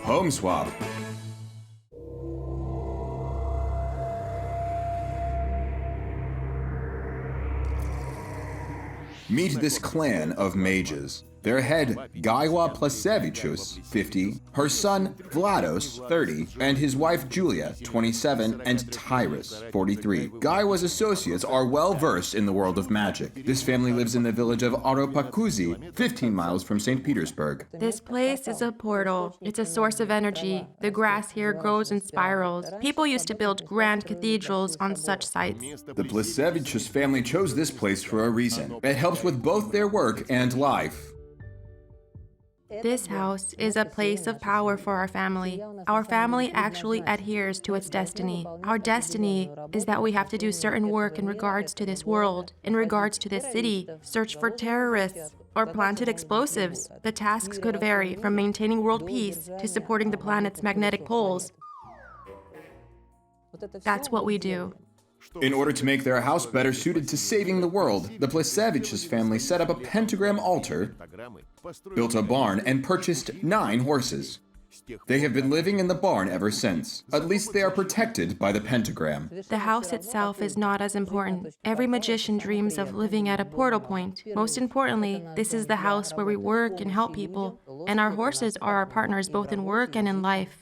Home swap. Meet this clan of mages. Their head, Gaiva Plesevichus, 50, her son, Vlados, 30, and his wife, Julia, 27, and Tyrus, 43. Gaiva's associates are well-versed in the world of magic. This family lives in the village of Aropakkuzi, 15 miles from St. Petersburg. This place is a portal. It's a source of energy. The grass here grows in spirals. People used to build grand cathedrals on such sites. The Plesevichus family chose this place for a reason. It helps with both their work and life. This house is a place of power for our family. Our family actually adheres to its destiny. Our destiny is that we have to do certain work in regards to this world, in regards to this city, search for terrorists, or planted explosives. The tasks could vary from maintaining world peace to supporting the planet's magnetic poles. That's what we do. In order to make their house better suited to saving the world, the Plesevichus family set up a pentagram altar, built a barn, and purchased 9 horses. They have been living in the barn ever since. At least they are protected by the pentagram. The house itself is not as important. Every magician dreams of living at a portal point. Most importantly, this is the house where we work and help people, and our horses are our partners both in work and in life.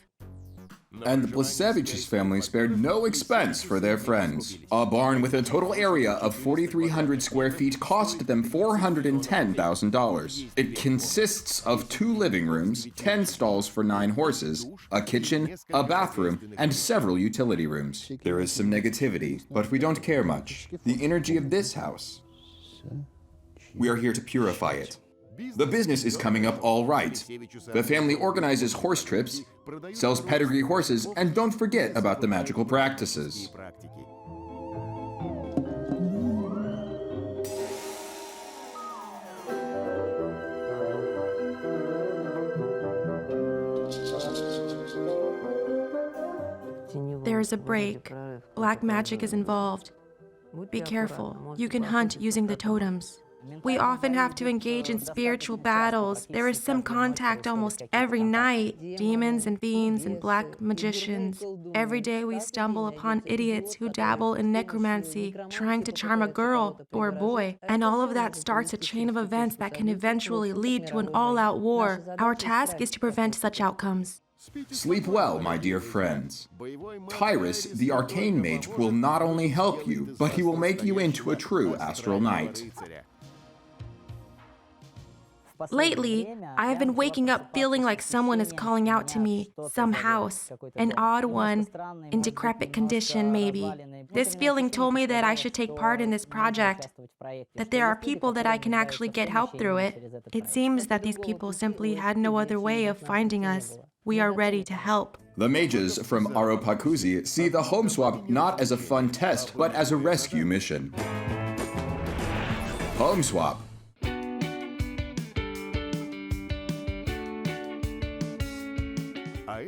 And the Plesevichus family spared no expense for their friends. A barn with a total area of 4,300 square feet cost them $410,000. It consists of 2 living rooms, 10 stalls for 9 horses, a kitchen, a bathroom, and several utility rooms. There is some negativity, but we don't care much. The energy of this house, we are here to purify it. The business is coming up all right. The family organizes horse trips, sells pedigree horses, and don't forget about the magical practices. There's a break. Black magic is involved. Be careful. You can hunt using the totems. We often have to engage in spiritual battles. There is some contact almost every night. Demons and fiends and black magicians. Every day we stumble upon idiots who dabble in necromancy, trying to charm a girl or a boy. And all of that starts a chain of events that can eventually lead to an all-out war. Our task is to prevent such outcomes. Sleep well, my dear friends. Tyrus, the arcane mage, will not only help you, but he will make you into a true astral knight. Lately, I have been waking up feeling like someone is calling out to me, some house, an odd one, in decrepit condition maybe. This feeling told me that I should take part in this project, that there are people that I can actually get help through it. It seems that these people simply had no other way of finding us. We are ready to help. The mages from Aropakkuzi see the home swap not as a fun test, but as a rescue mission. Home swap.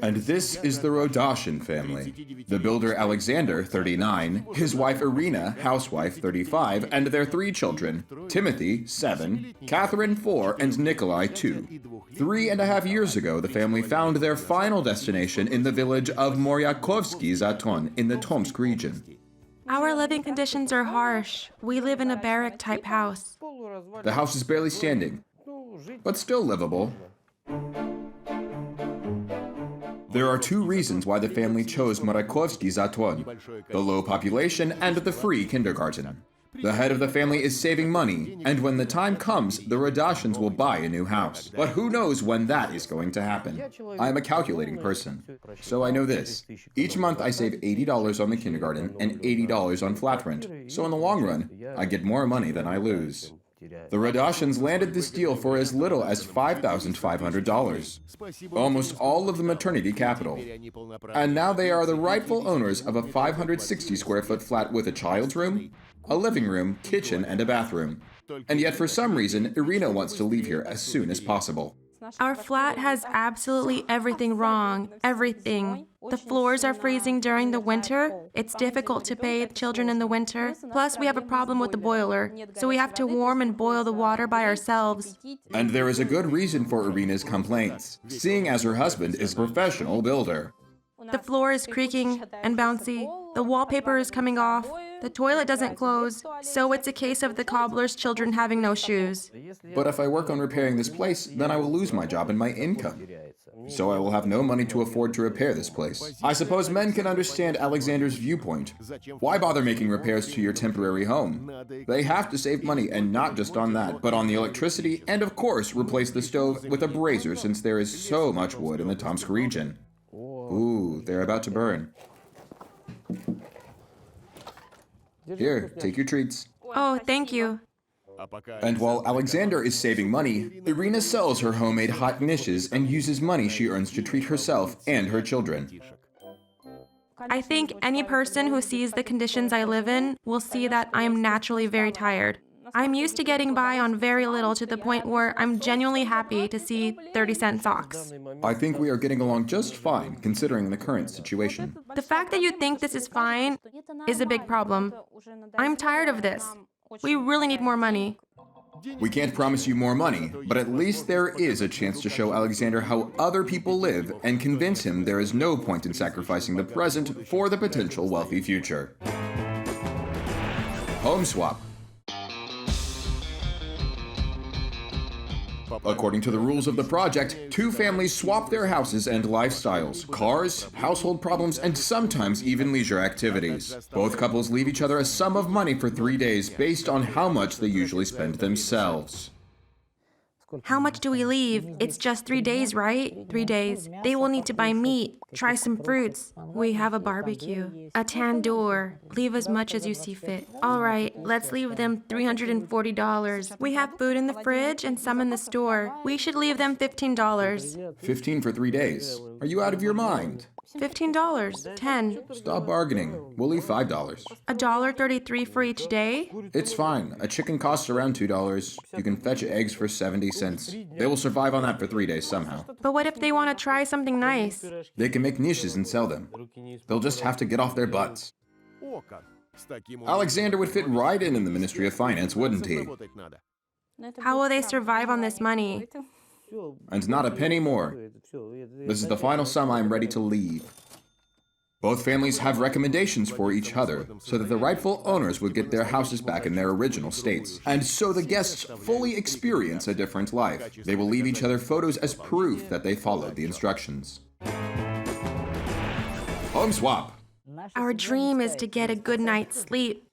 And this is the Rodashin family. The builder Alexander, 39, his wife Irina, housewife, 35, and their 3 children, Timothy, 7, Catherine, 4, and Nikolai, 2. 3.5 years ago, the family found their final destination in the village of Moryakovsky Zaton in the Tomsk region. Our living conditions are harsh. We live in a barrack-type house. The house is barely standing, but still livable. There are 2 reasons why the family chose Moryakovsky Zaton: the low population and the free kindergarten. The head of the family is saving money, and when the time comes, the Rodashins will buy a new house. But who knows when that is going to happen? I am a calculating person, so I know this. Each month I save $80 on the kindergarten and $80 on flat rent, so in the long run, I get more money than I lose. The Rodashins landed this deal for as little as $5,500, almost all of the maternity capital. And now they are the rightful owners of a 560 square foot flat with a child's room, a living room, kitchen, and a bathroom. And yet for some reason, Irina wants to leave here as soon as possible. Our flat has absolutely everything wrong. Everything. The floors are freezing during the winter. It's difficult to bathe children in the winter. Plus, we have a problem with the boiler, so we have to warm and boil the water by ourselves. And there is a good reason for Irina's complaints, seeing as her husband is a professional builder. The floor is creaking and bouncy. The wallpaper is coming off. The toilet doesn't close, so it's a case of the cobbler's children having no shoes. But if I work on repairing this place, then I will lose my job and my income. So I will have no money to afford to repair this place. I suppose men can understand Alexander's viewpoint. Why bother making repairs to your temporary home? They have to save money, and not just on that, but on the electricity, and of course replace the stove with a brazier since there is so much wood in the Tomsk region. Ooh, they're about to burn. Here, take your treats. Oh, thank you. And while Alexander is saving money, Irina sells her homemade hot dishes and uses money she earns to treat herself and her children. I think any person who sees the conditions I live in will see that I am naturally very tired. I'm used to getting by on very little to the point where I'm genuinely happy to see 30-cent socks. I think we are getting along just fine, considering the current situation. The fact that you think this is fine is a big problem. I'm tired of this. We really need more money. We can't promise you more money, but at least there is a chance to show Alexander how other people live and convince him there is no point in sacrificing the present for the potential wealthy future. Home swap. According to the rules of the project, two families swap their houses and lifestyles, cars, household problems, and sometimes even leisure activities. Both couples leave each other a sum of money for 3 days based on how much they usually spend themselves. How much do we leave? It's just 3 days, right? 3 days. They will need to buy meat, try some fruits. We have a barbecue, a tandoor. Leave as much as you see fit. All right, let's leave them $340. We have food in the fridge and some in the store. We should leave them $15. 15 for 3 days. Are you out of your mind? $15. 10. Stop bargaining. We'll leave $5. $1.33 for each day? It's fine. A chicken costs around $2. You can fetch eggs for 70 cents. They will survive on that for 3 days somehow. But what if they want to try something nice? They can make niches and sell them. They'll just have to get off their butts. Alexander would fit right in the Ministry of Finance, wouldn't he? How will they survive on this money? And not a penny more. This is the final sum I am ready to leave. Both families have recommendations for each other, so that the rightful owners would get their houses back in their original states. And so the guests fully experience a different life. They will leave each other photos as proof that they followed the instructions. Home swap. Our dream is to get a good night's sleep.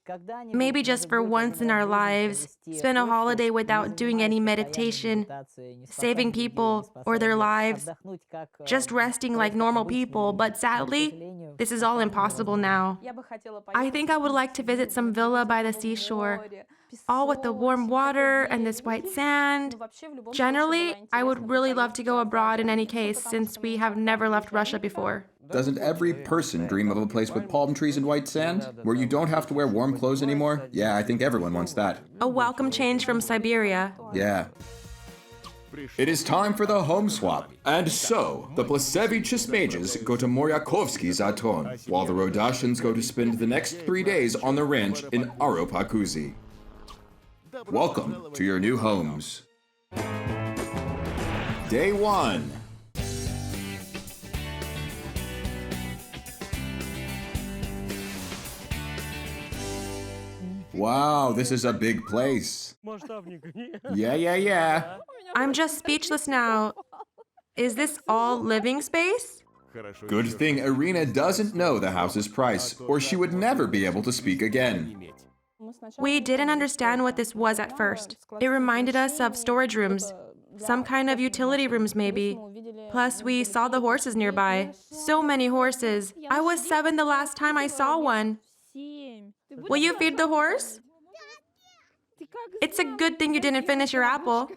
Maybe just for once in our lives, spend a holiday without doing any meditation, saving people or their lives, just resting like normal people. But sadly, this is all impossible now. I think I would like to visit some villa by the seashore, all with the warm water and this white sand. Generally, I would really love to go abroad in any case, since we have never left Russia before. Doesn't every person dream of a place with palm trees and white sand, where you don't have to wear warm clothes anymore? Yeah, I think everyone wants that. A welcome change from Siberia. Yeah. It is time for the home swap. And so, the Plesevichus mages go to Moryakovsky Zaton, while the Rodashins go to spend the next 3 days on the ranch in Aropakkuzi. Welcome to your new homes. Day 1. Wow, this is a big place. Yeah. I'm just speechless now. Is this all living space? Good thing Irina doesn't know the house's price, or she would never be able to speak again. We didn't understand what this was at first. It reminded us of storage rooms. Some kind of utility rooms, maybe. Plus, we saw the horses nearby. So many horses. I was 7 the last time I saw one. Will you feed the horse? It's a good thing you didn't finish your apple.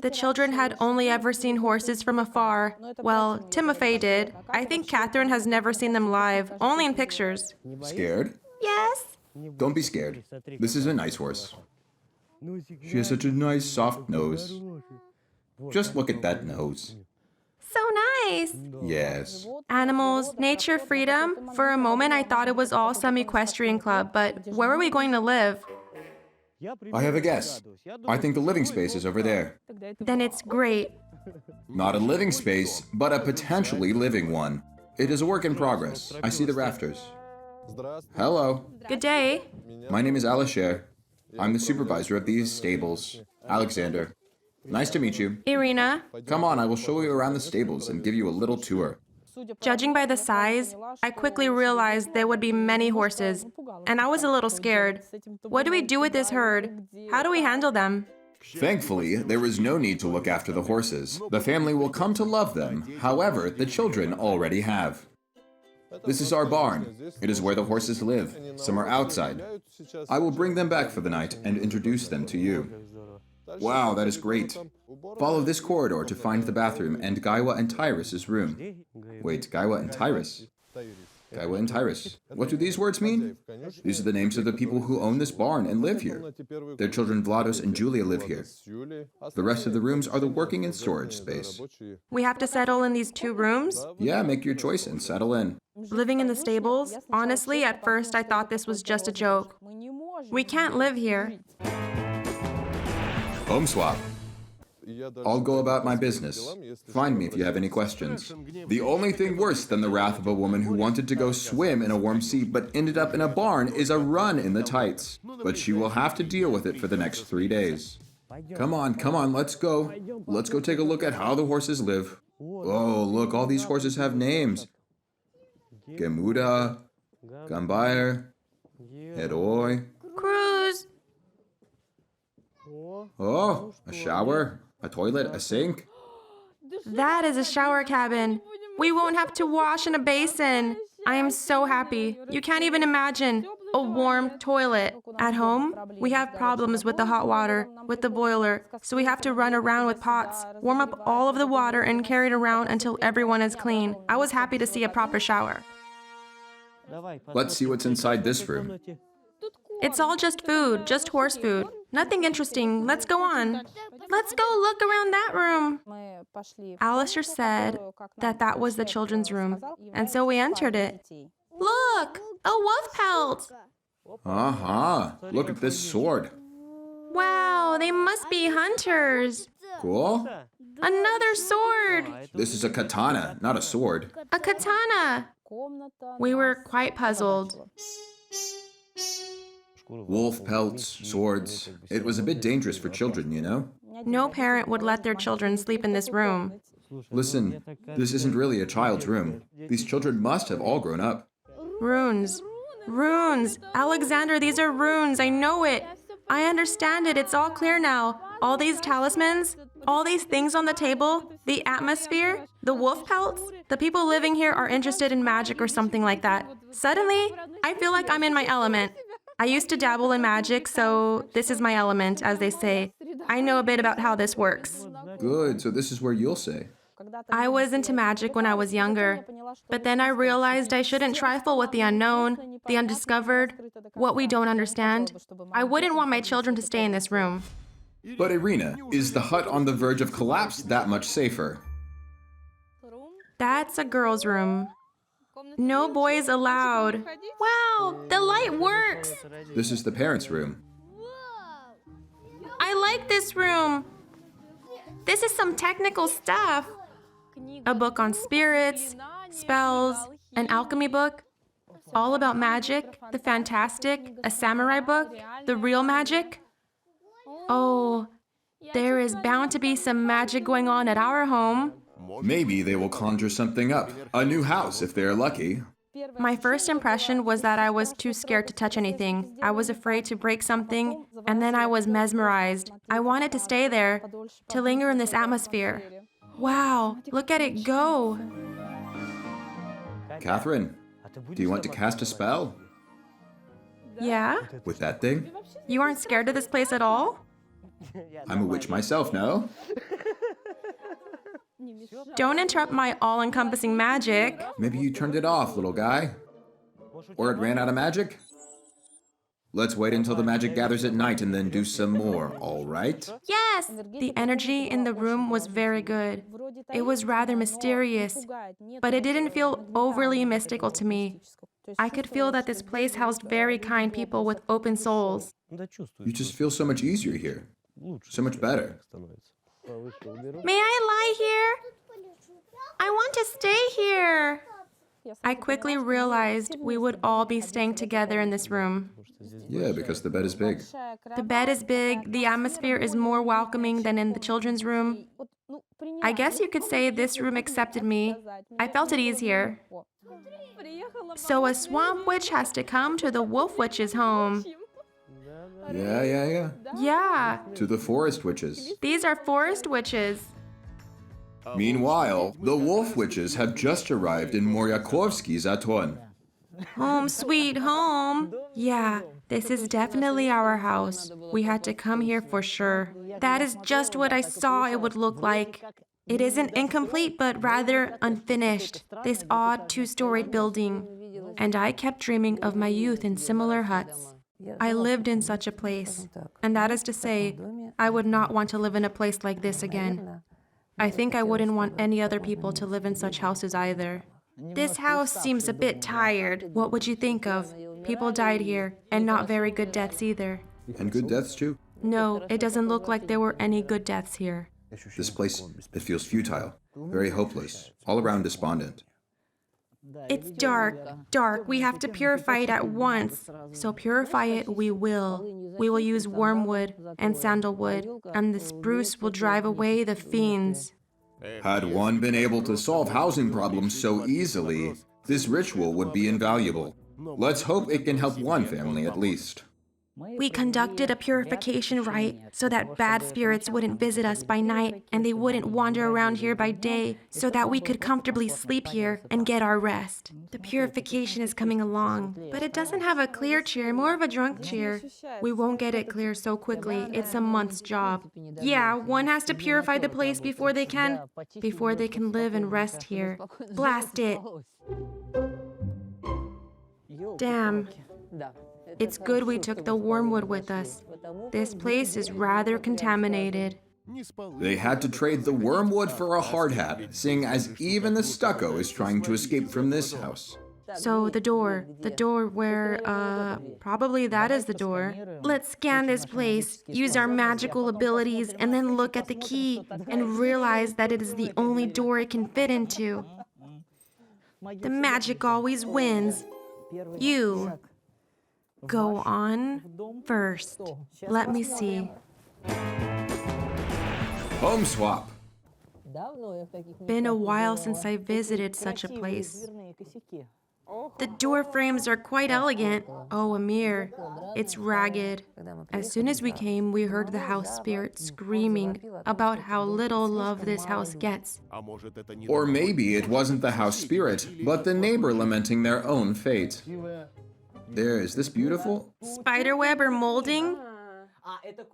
The children had only ever seen horses from afar. Well, Timofey did. I think Catherine has never seen them live, only in pictures. Scared? Yes. Don't be scared. This is a nice horse. She has such a nice, soft nose. Just look at that nose. So nice! Yes. Animals, nature, freedom. For a moment, I thought it was all some equestrian club, but where are we going to live? I have a guess. I think the living space is over there. Then it's great. Not a living space, but a potentially living one. It is a work in progress. I see the rafters. Hello. Good day. My name is Alisher. I'm the supervisor of these stables. Alexander. Nice to meet you. Irina. Come on, I will show you around the stables and give you a little tour. Judging by the size, I quickly realized there would be many horses, and I was a little scared. What do we do with this herd? How do we handle them? Thankfully, there is no need to look after the horses. The family will come to love them. However, the children already have. This is our barn. It is where the horses live. Some are outside. I will bring them back for the night and introduce them to you. Wow, that is great. Follow this corridor to find the bathroom and Gaiva and Tyrus's room. Wait, Gaiva and Tyrus? Gaiva and Tyrus. What do these words mean? These are the names of the people who own this barn and live here. Their children Vlados and Julia live here. The rest of the rooms are the working and storage space. We have to settle in these 2 rooms? Yeah, make your choice and settle in. Living in the stables? Honestly, at first I thought this was just a joke. We can't live here. Home swap. I'll go about my business. Find me if you have any questions. The only thing worse than the wrath of a woman who wanted to go swim in a warm sea but ended up in a barn is a run in the tights. But she will have to deal with it for the next 3 days. Come on, let's go. Let's go take a look at how the horses live. Oh, look, all these horses have names. Gemuda, Gambayer, Heroi. Cruz! Oh, a shower, a toilet, a sink. That is a shower cabin. We won't have to wash in a basin. I am so happy. You can't even imagine. A warm toilet. At home, we have problems with the hot water, with the boiler, so we have to run around with pots, warm up all of the water and carry it around until everyone is clean. I was happy to see a proper shower. Let's see what's inside this room. It's all just food, just horse food. Nothing interesting. Let's go on. Let's go look around that room. Alistair said that was the children's room, and so we entered it. Look! A wolf pelt! Look at this sword. Wow, they must be hunters. Cool. Another sword! This is a katana, not a sword. A katana! We were quite puzzled. Wolf pelts, swords. It was a bit dangerous for children, you know? No parent would let their children sleep in this room. Listen, this isn't really a child's room. These children must have all grown up. Runes. Runes! Alexander, these are runes. I know it. I understand it. It's all clear now. All these talismans, all these things on the table, the atmosphere, the wolf pelts. The people living here are interested in magic or something like that. Suddenly, I feel like I'm in my element. I used to dabble in magic, so this is my element, as they say. I know a bit about how this works. Good, so this is where you'll say. I was into magic when I was younger, but then I realized I shouldn't trifle with the unknown, the undiscovered, what we don't understand. I wouldn't want my children to stay in this room. But Irina, is the hut on the verge of collapse that much safer? That's a girl's room. No boys allowed. Wow, the light works. This is the parents' room. I like this room. This is some technical stuff. A book on spirits, spells, an alchemy book, all about magic, the fantastic, a samurai book, the real magic. Oh, there is bound to be some magic going on at our home. Maybe they will conjure something up. A new house, if they are lucky. My first impression was that I was too scared to touch anything. I was afraid to break something, and then I was mesmerized. I wanted to stay there, to linger in this atmosphere. Wow, look at it go. Catherine, do you want to cast a spell? Yeah? With that thing? You aren't scared of this place at all? I'm a witch myself, no? Don't interrupt my all-encompassing magic. Maybe you turned it off, little guy. Or it ran out of magic? Let's wait until the magic gathers at night and then do some more, all right? Yes! The energy in the room was very good. It was rather mysterious, but it didn't feel overly mystical to me. I could feel that this place housed very kind people with open souls. You just feel so much easier here. So much better. May I lie here? I want to stay here. I quickly realized we would all be staying together in this room. Yeah, because the bed is big. The bed is big, the atmosphere is more welcoming than in the children's room. I guess you could say this room accepted me. I felt at ease here. So a swamp witch has to come to the wolf witch's home. Yeah. Yeah, To the forest witches. these are forest witches. Meanwhile, the wolf witches have just arrived in Moryakovsky Zaton. Home sweet home. Yeah, this is definitely our house. We had to come here for sure. That is just what I saw it would look like. It isn't incomplete, but rather unfinished. This odd two-storied building. And I kept dreaming of my youth in similar huts. I lived in such a place. And that is to say, I would not want to live in a place like this again. I think I wouldn't want any other people to live in such houses either. This house seems a bit tired. What would you think of? People died here, and not very good deaths either. And good deaths, too. No, it doesn't look like there were any good deaths here. This place, it feels futile, very hopeless, all around despondent. It's dark, dark. We have to purify it at once. So purify it we will. We will use wormwood and sandalwood, and the spruce will drive away the fiends. Had one been able to solve housing problems so easily, this ritual would be invaluable. Let's hope it can help one family at least. We conducted a purification rite so that bad spirits wouldn't visit us by night and they wouldn't wander around here by day, so that we could comfortably sleep here and get our rest. The purification is coming along, but it doesn't have a clear cheer, more of a drunk cheer. We won't get it clear so quickly. It's a month's job. Yeah, one has to purify the place before they can live and rest here. Blast it. Damn. It's good we took the wormwood with us. This place is rather contaminated. They had to trade the wormwood for a hard hat, seeing as even the stucco is trying to escape from this house. So the door where, probably that is the door. Let's scan this place, use our magical abilities, and then look at the key and realize that it is the only door it can fit into. The magic always wins. You go on first. Let me see. Home swap. Been a while since I visited such a place. The door frames are quite elegant. Oh, a mirror. It's ragged. As soon as we came, we heard the house spirit screaming about how little love this house gets. Or maybe it wasn't the house spirit, but the neighbor lamenting their own fate. There, is this beautiful? Spiderweb or molding?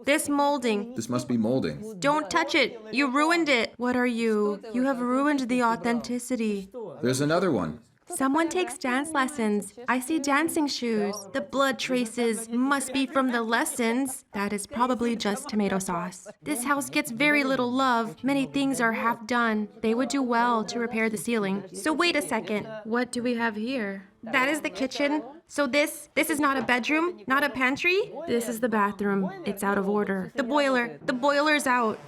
This molding. This must be molding. Don't touch it. You ruined it. What are you? You have ruined the authenticity. There's another one. Someone takes dance lessons. I see dancing shoes. The blood traces must be from the lessons. That is probably just tomato sauce. This house gets very little love. Many things are half done. They would do well to repair the ceiling. So wait a second. What do we have here? That is the kitchen. So this is not a bedroom, not a pantry. This is the bathroom. It's out of order. The boiler's out.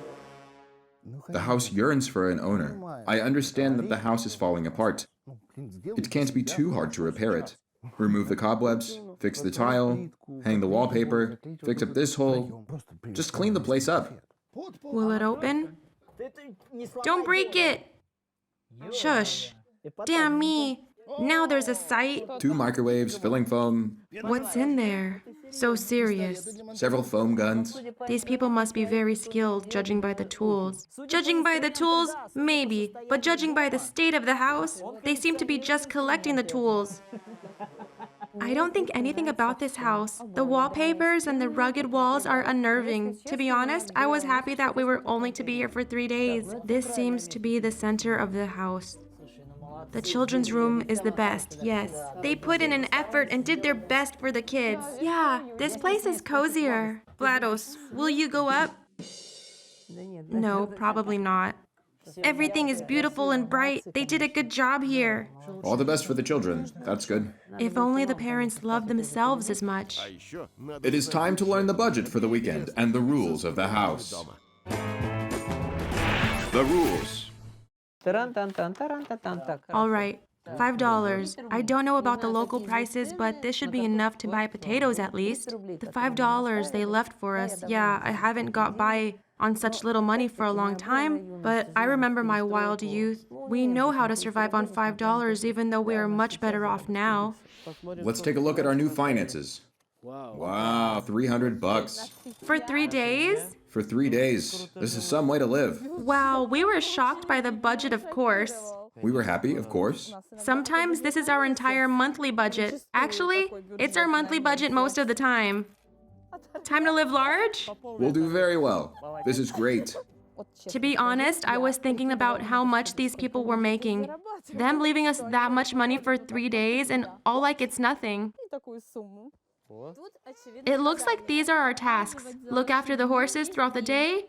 The house yearns for an owner. I understand that the house is falling apart. It can't be too hard to repair it. Remove the cobwebs, fix the tile, hang the wallpaper, fix up this hole. Just clean the place up. Will it open? Don't break it! Shush. Damn me. Now there's a sight. 2 microwaves, filling foam, What's in there? So serious. several foam guns. These people must be very skilled, judging by the tools. Judging by the tools? Maybe. But judging by the state of the house, they seem to be just collecting the tools. I don't think anything about this house. The wallpapers and the rugged walls are unnerving. To be honest, I was happy that we were only to be here for 3 days. This seems to be the center of the house. The children's room is the best, yes. They put in an effort and did their best for the kids. Yeah, this place is cozier. Vlados, will you go up? No, probably not. Everything is beautiful and bright. They did a good job here. All the best for the children. That's good. If only the parents loved themselves as much. It is time to learn the budget for the weekend and the rules of the house. The rules. All right, $5. I don't know about the local prices, but this should be enough to buy potatoes at least. The $5 they left for us, yeah, I haven't got by on such little money for a long time, but I remember my wild youth. We know how to survive on $5, even though we are much better off now. Let's take a look at our new finances. Wow, $300. For 3 days? For 3 days. This is some way to live. Wow, we were shocked by the budget, of course. We were happy, of course. Sometimes this is our entire monthly budget. Actually, it's our monthly budget most of the time. Time to live large? We'll do very well. This is great. To be honest, I was thinking about how much these people were making. Them leaving us that much money for 3 days and all like it's nothing. It looks like these are our tasks. Look after the horses throughout the day,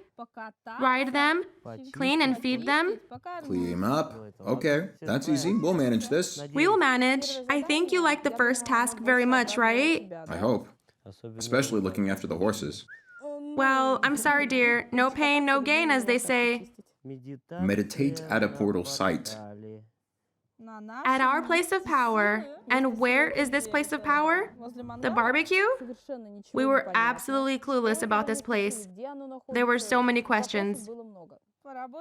ride them, clean and feed them. Clean up. Okay, that's easy. We'll manage this. We will manage. I think you like the first task very much, right? I hope. Especially looking after the horses. Well, I'm sorry, dear. No pain, no gain, as they say. Meditate at a portal site. At our place of power. And where is this place of power? The barbecue? We were absolutely clueless about this place. There were so many questions.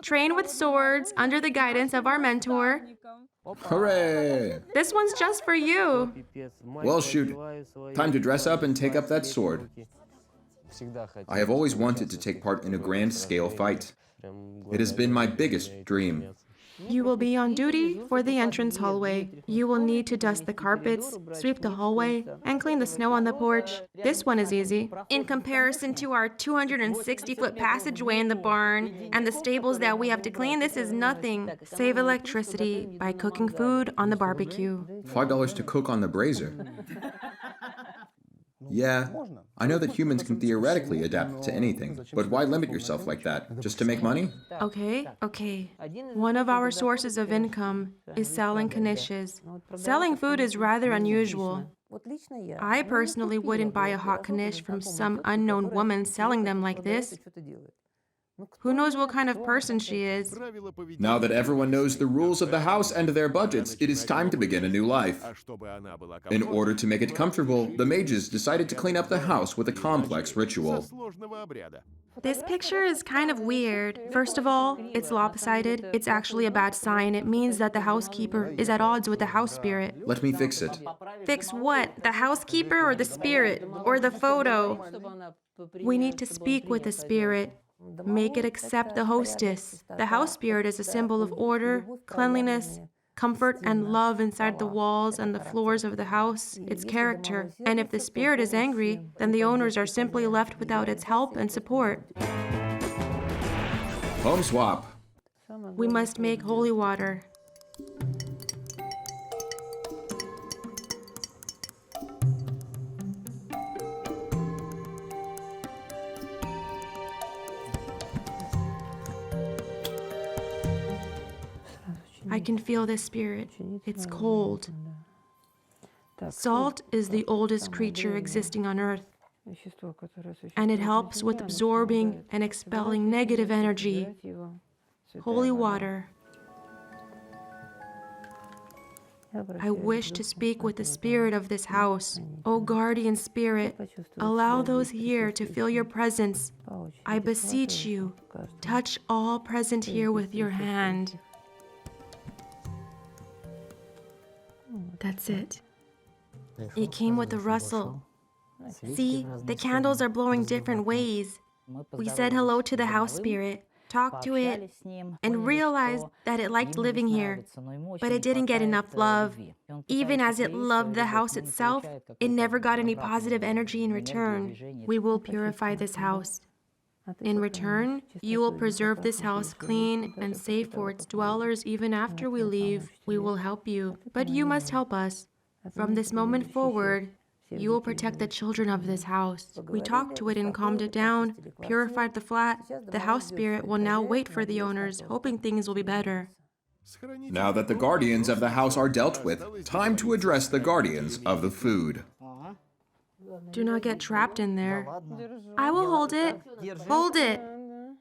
Train with swords under the guidance of our mentor. Hooray! This one's just for you. Well, shoot. Time to dress up and take up that sword. I have always wanted to take part in a grand-scale fight. It has been my biggest dream. You will be on duty for the entrance hallway. You will need to dust the carpets, sweep the hallway, and clean the snow on the porch. This one is easy. In comparison to our 260-foot passageway in the barn and the stables that we have to clean, this is nothing. Save electricity by cooking food on the barbecue. $5 to cook on the brazier. Yeah, I know that humans can theoretically adapt to anything, but why limit yourself like that? Just to make money? Okay. One of our sources of income is selling knishes. Selling food is rather unusual. I personally wouldn't buy a hot knish from some unknown woman selling them like this. Who knows what kind of person she is? Now that everyone knows the rules of the house and their budgets, it is time to begin a new life. In order to make it comfortable, the mages decided to clean up the house with a complex ritual. This picture is kind of weird. First of all, it's lopsided. It's actually a bad sign. It means that the housekeeper is at odds with the house spirit. Let me fix it. Fix what? The housekeeper or the spirit? Or the photo? We need to speak with the spirit. Make it accept the hostess. The house spirit is a symbol of order, cleanliness, comfort, and love inside the walls and the floors of the house, its character. And if the spirit is angry, then the owners are simply left without its help and support. Home swap. We must make holy water. I can feel the spirit. It's cold. Salt is the oldest creature existing on Earth, and it helps with absorbing and expelling negative energy. Holy water. I wish to speak with the spirit of this house. O guardian spirit, allow those here to feel your presence. I beseech you, touch all present here with your hand. That's it. It came with a rustle. See, the candles are blowing different ways. We said hello to the house spirit, talked to it, and realized that it liked living here, but it didn't get enough love. Even as it loved the house itself, it never got any positive energy in return. We will purify this house. In return, you will preserve this house clean and safe for its dwellers even after we leave. We will help you, but you must help us. From this moment forward, you will protect the children of this house. We talked to it and calmed it down, purified the flat. The house spirit will now wait for the owners, hoping things will be better. Now that the guardians of the house are dealt with, time to address the guardians of the food. Do not get trapped in there. I will hold it. Hold it.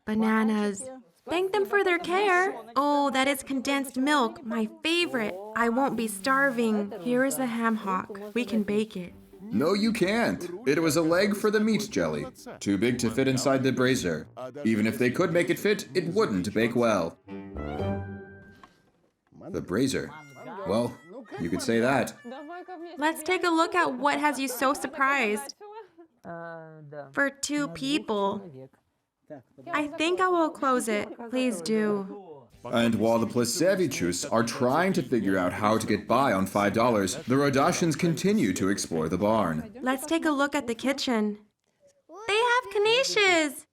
Bananas. Thank them for their care. Oh, that is condensed milk, my favorite. I won't be starving. Here is the ham hock. We can bake it. No, you can't. It was a leg for the meat jelly. Too big to fit inside the brazier. Even if they could make it fit, it wouldn't bake well. The brazier. Well, you could say that. Let's take a look at what has you so surprised. For 2 people. I think I will close it. Please do. And while the Plesevichus are trying to figure out how to get by on $5, the Rodashins continue to explore the barn. Let's take a look at the kitchen. They have knishes.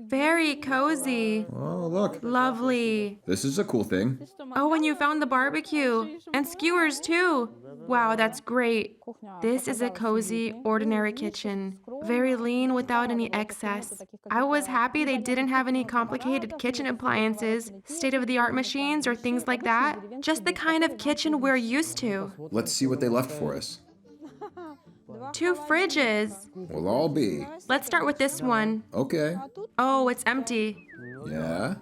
Very cozy. Oh, look. Lovely. This is a cool thing. Oh, and you found the barbecue. And skewers, too. Wow, that's great. This is a cozy, ordinary kitchen. Very lean without any excess. I was happy they didn't have any complicated kitchen appliances, state-of-the-art machines, or things like that. Just the kind of kitchen we're used to. Let's see what they left for us. 2 fridges. We'll all be. Let's start with this one. Okay. Oh, it's empty. Yeah?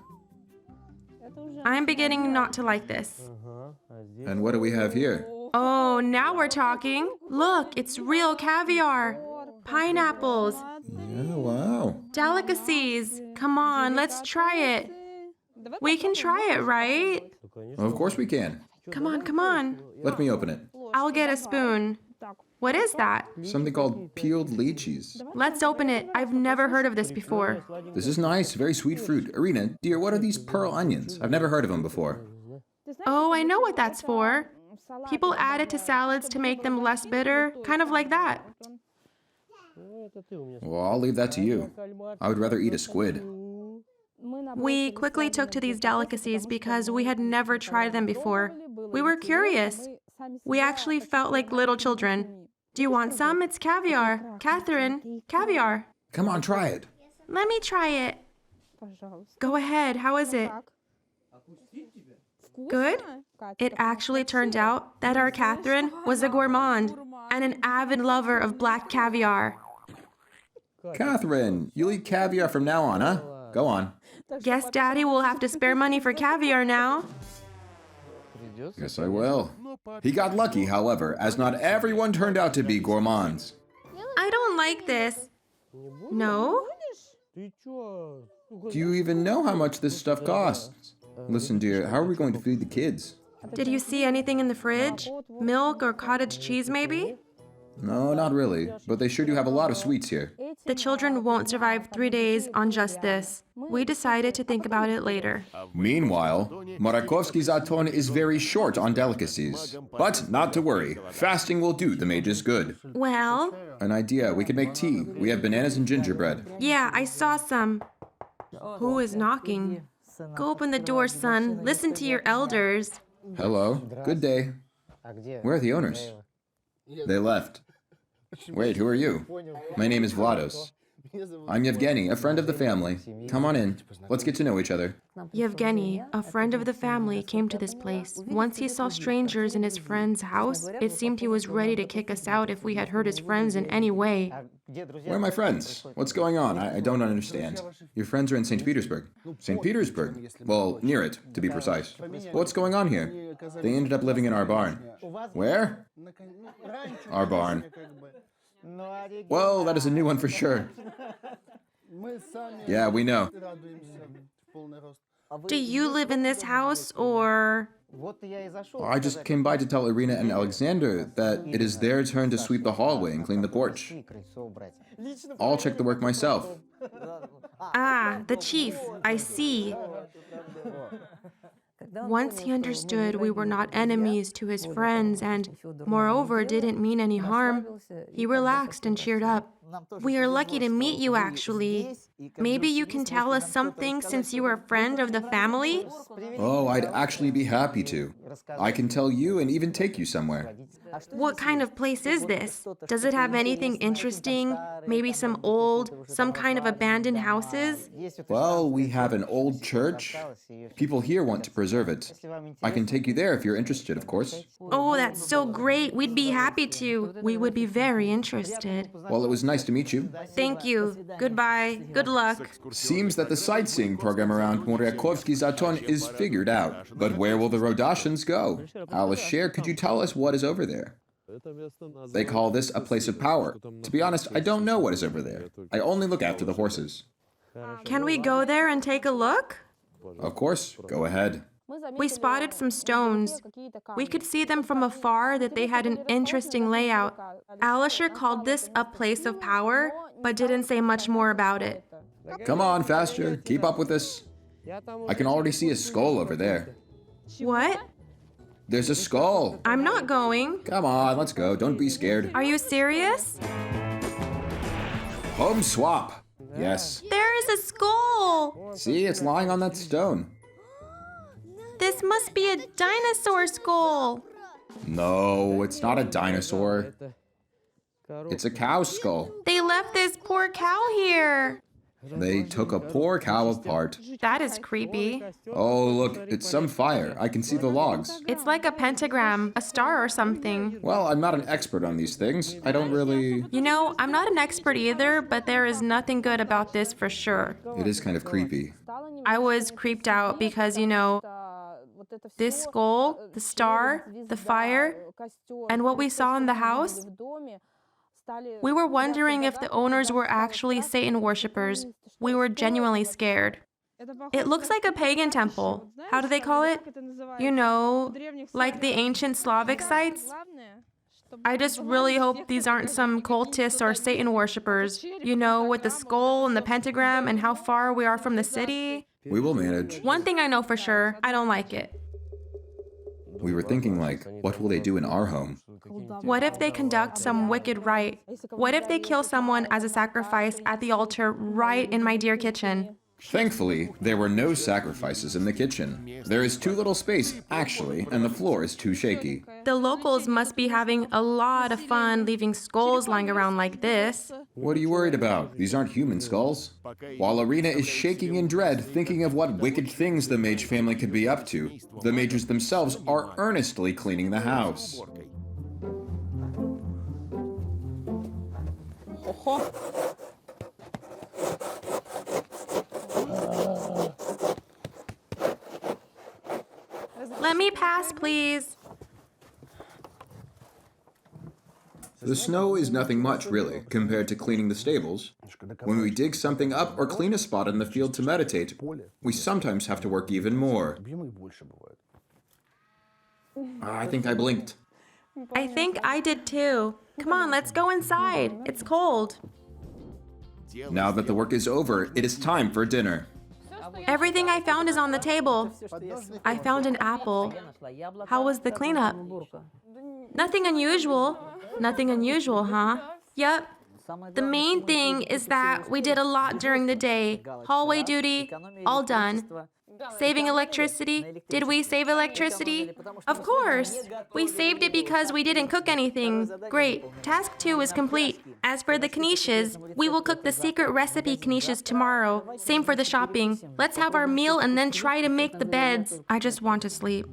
I'm beginning not to like this. And what do we have here? Oh, now we're talking. Look, it's real caviar. Pineapples. Yeah, wow. Delicacies. Come on, let's try it. We can try it, right? Of course we can. Come on, come on. Let me open it. I'll get a spoon. What is that? Something called peeled lychees. Let's open it. I've never heard of this before. This is nice, very sweet fruit. Irina, dear, what are these pearl onions? I've never heard of them before. Oh, I know what that's for. People add it to salads to make them less bitter, kind of like that. Well, I'll leave that to you. I would rather eat a squid. We quickly took to these delicacies because we had never tried them before. We were curious. We actually felt like little children. Do you want some? It's caviar. Catherine, caviar. Come on, try it. Let me try it. Go ahead. How is it? Good? It actually turned out that our Catherine was a gourmand and an avid lover of black caviar. Catherine, you'll eat caviar from now on, huh? Go on. Guess Daddy will have to spare money for caviar now. Yes, I will. He got lucky, however, as not everyone turned out to be gourmands. I don't like this. No? Do you even know how much this stuff costs? Listen, dear, how are we going to feed the kids? Did you see anything in the fridge? Milk or cottage cheese, maybe? No, not really, but they sure do have a lot of sweets here. The children won't survive 3 days on just this. We decided to think about it later. Meanwhile, Marakovsky Zaton is very short on delicacies. But not to worry, fasting will do the mages good. Well, An idea, we could make tea. We have bananas and gingerbread. yeah, I saw some. Who is knocking? Go open the door, son. Listen to your elders. Hello, good day. Where are the owners? They left. Wait, who are you? My name is Vlados. I'm Yevgeny, a friend of the family. Come on in. Let's get to know each other. Yevgeny, a friend of the family, came to this place. Once he saw strangers in his friend's house, it seemed he was ready to kick us out if we had hurt his friends in any way. Where are my friends? What's going on? I don't understand. Your friends are in St. Petersburg. St. Petersburg? Well, near it, to be precise. What's going on here? They ended up living in our barn. Where? Our barn. Well, that is a new one for sure. Yeah, we know. Do you live in this house, or... I just came by to tell Irina and Alexander that it is their turn to sweep the hallway and clean the porch. I'll check the work myself. Ah, the chief. I see. Once he understood we were not enemies to his friends and, moreover, didn't mean any harm, he relaxed and cheered up. We are lucky to meet you, actually. Maybe you can tell us something since you are a friend of the family? Oh, I'd actually be happy to. I can tell you and even take you somewhere. What kind of place is this? Does it have anything interesting? Maybe some kind of abandoned houses? Well, we have an old church. People here want to preserve it. I can take you there if you're interested, of course. Oh, that's so great. We'd be happy to. We would be very interested. Well, it was nice to meet you. Thank you. Goodbye. Good luck. Seems that the sightseeing program around Moryakovsky Zaton is figured out. But where will the Rodashins go? Alisher, could you tell us what is over there? They call this a place of power. To be honest, I don't know what is over there. I only look after the horses. Can we go there and take a look? Of course, go ahead. We spotted some stones. We could see them from afar that they had an interesting layout. Alisher called this a place of power, but didn't say much more about it. Come on, faster. Keep up with us. I can already see a skull over there. What? There's a skull. I'm not going. Come on, let's go. Don't be scared. Are you serious? Home swap. Yes. There is a skull. See, it's lying on that stone. This must be a dinosaur skull. No, it's not a dinosaur. It's a cow skull. They left this poor cow here. They took a poor cow apart. That is creepy. Oh, look, it's some fire. I can see the logs. It's like a pentagram, a star or something. Well, I'm not an expert on these things. I don't really... You know, I'm not an expert either, but there is nothing good about this for sure. It is kind of creepy. I was creeped out because, this skull, the star, the fire, and what we saw in the house, we were wondering if the owners were actually Satan worshippers. We were genuinely scared. It looks like a pagan temple. How do they call it? Like the ancient Slavic sites? I just really hope these aren't some cultists or Satan worshippers, with the skull and the pentagram and how far we are from the city. We will manage. One thing I know for sure, I don't like it. We were thinking what will they do in our home? What if they conduct some wicked rite? What if they kill someone as a sacrifice at the altar right in my dear kitchen? Thankfully, there were no sacrifices in the kitchen. There is too little space, actually, and the floor is too shaky. The locals must be having a lot of fun leaving skulls lying around like this. What are you worried about? These aren't human skulls. While Irina is shaking in dread, thinking of what wicked things the Mage family could be up to, the Mages themselves are earnestly cleaning the house. Let me pass, please. The snow is nothing much, really, compared to cleaning the stables. When we dig something up or clean a spot in the field to meditate, we sometimes have to work even more. I think I blinked. I think I did too. Come on, let's go inside. It's cold. Now that the work is over, it is time for dinner. Everything I found is on the table. I found an apple. How was the cleanup? Nothing unusual. Nothing unusual, huh? Yep. The main thing is that we did a lot during the day. Hallway duty, all done. Saving electricity? Did we save electricity? Of course. We saved it because we didn't cook anything. Great. Task 2 is complete. As for the knishes, we will cook the secret recipe knishes tomorrow. Same for the shopping. Let's have our meal and then try to make the beds. I just want to sleep.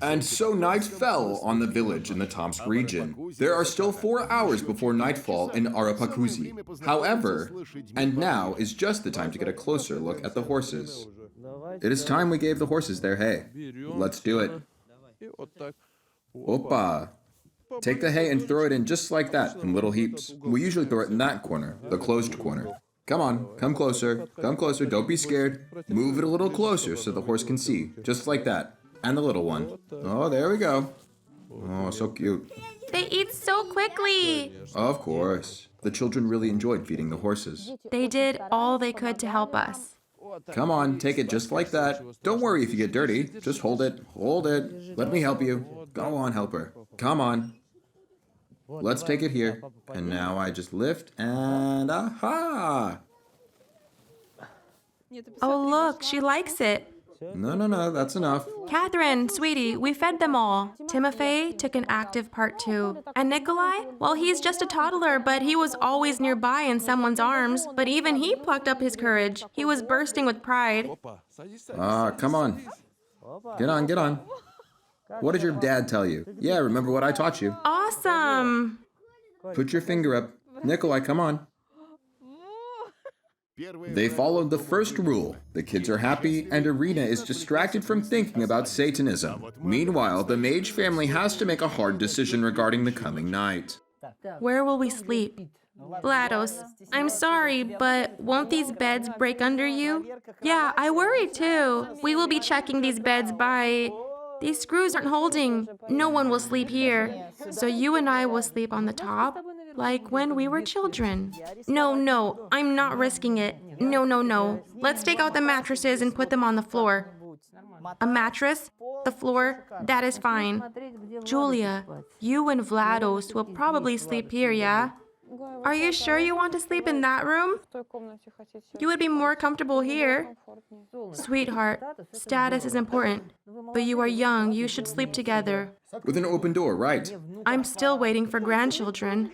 And so night fell on the village in the Tomsk region. There are still 4 hours before nightfall in Aropakkuzi. However, and now is just the time to get a closer look at the horses. It is time we gave the horses their hay. Let's do it. Opa! Take the hay and throw it in just like that, in little heaps. We usually throw it in that corner, the closed corner. Come on, come closer, don't be scared. Move it a little closer so the horse can see, just like that. And the little one. Oh, there we go. Oh, so cute. They eat so quickly. Of course. The children really enjoyed feeding the horses. They did all they could to help us. Come on, take it just like that. Don't worry if you get dirty. Just hold it. Hold it. Let me help you. Go on, help her. Come on. Let's take it here. And now I just lift and aha! Oh, look, she likes it. No, that's enough. Catherine, sweetie, we fed them all. Timofey took an active part too. And Nikolai? Well, he's just a toddler, but he was always nearby in someone's arms. But even he plucked up his courage. He was bursting with pride. Come on. Get on. What did your dad tell you? Yeah, remember what I taught you. Awesome! Put your finger up. Nikolai, come on. They followed the first rule. The kids are happy, and Irina is distracted from thinking about Satanism. Meanwhile, the Mage family has to make a hard decision regarding the coming night. Where will we sleep? Vlados, I'm sorry, but won't these beds break under you? Yeah, I worry too. We will be checking these beds by... These screws aren't holding. No one will sleep here. So you and I will sleep on the top, like when we were children. No, I'm not risking it. No. Let's take out the mattresses and put them on the floor. A mattress? The floor? That is fine. Julia, you and Vlados will probably sleep here, yeah? Are you sure you want to sleep in that room? You would be more comfortable here. Sweetheart, status is important. But you are young, you should sleep together. With an open door, right? I'm still waiting for grandchildren.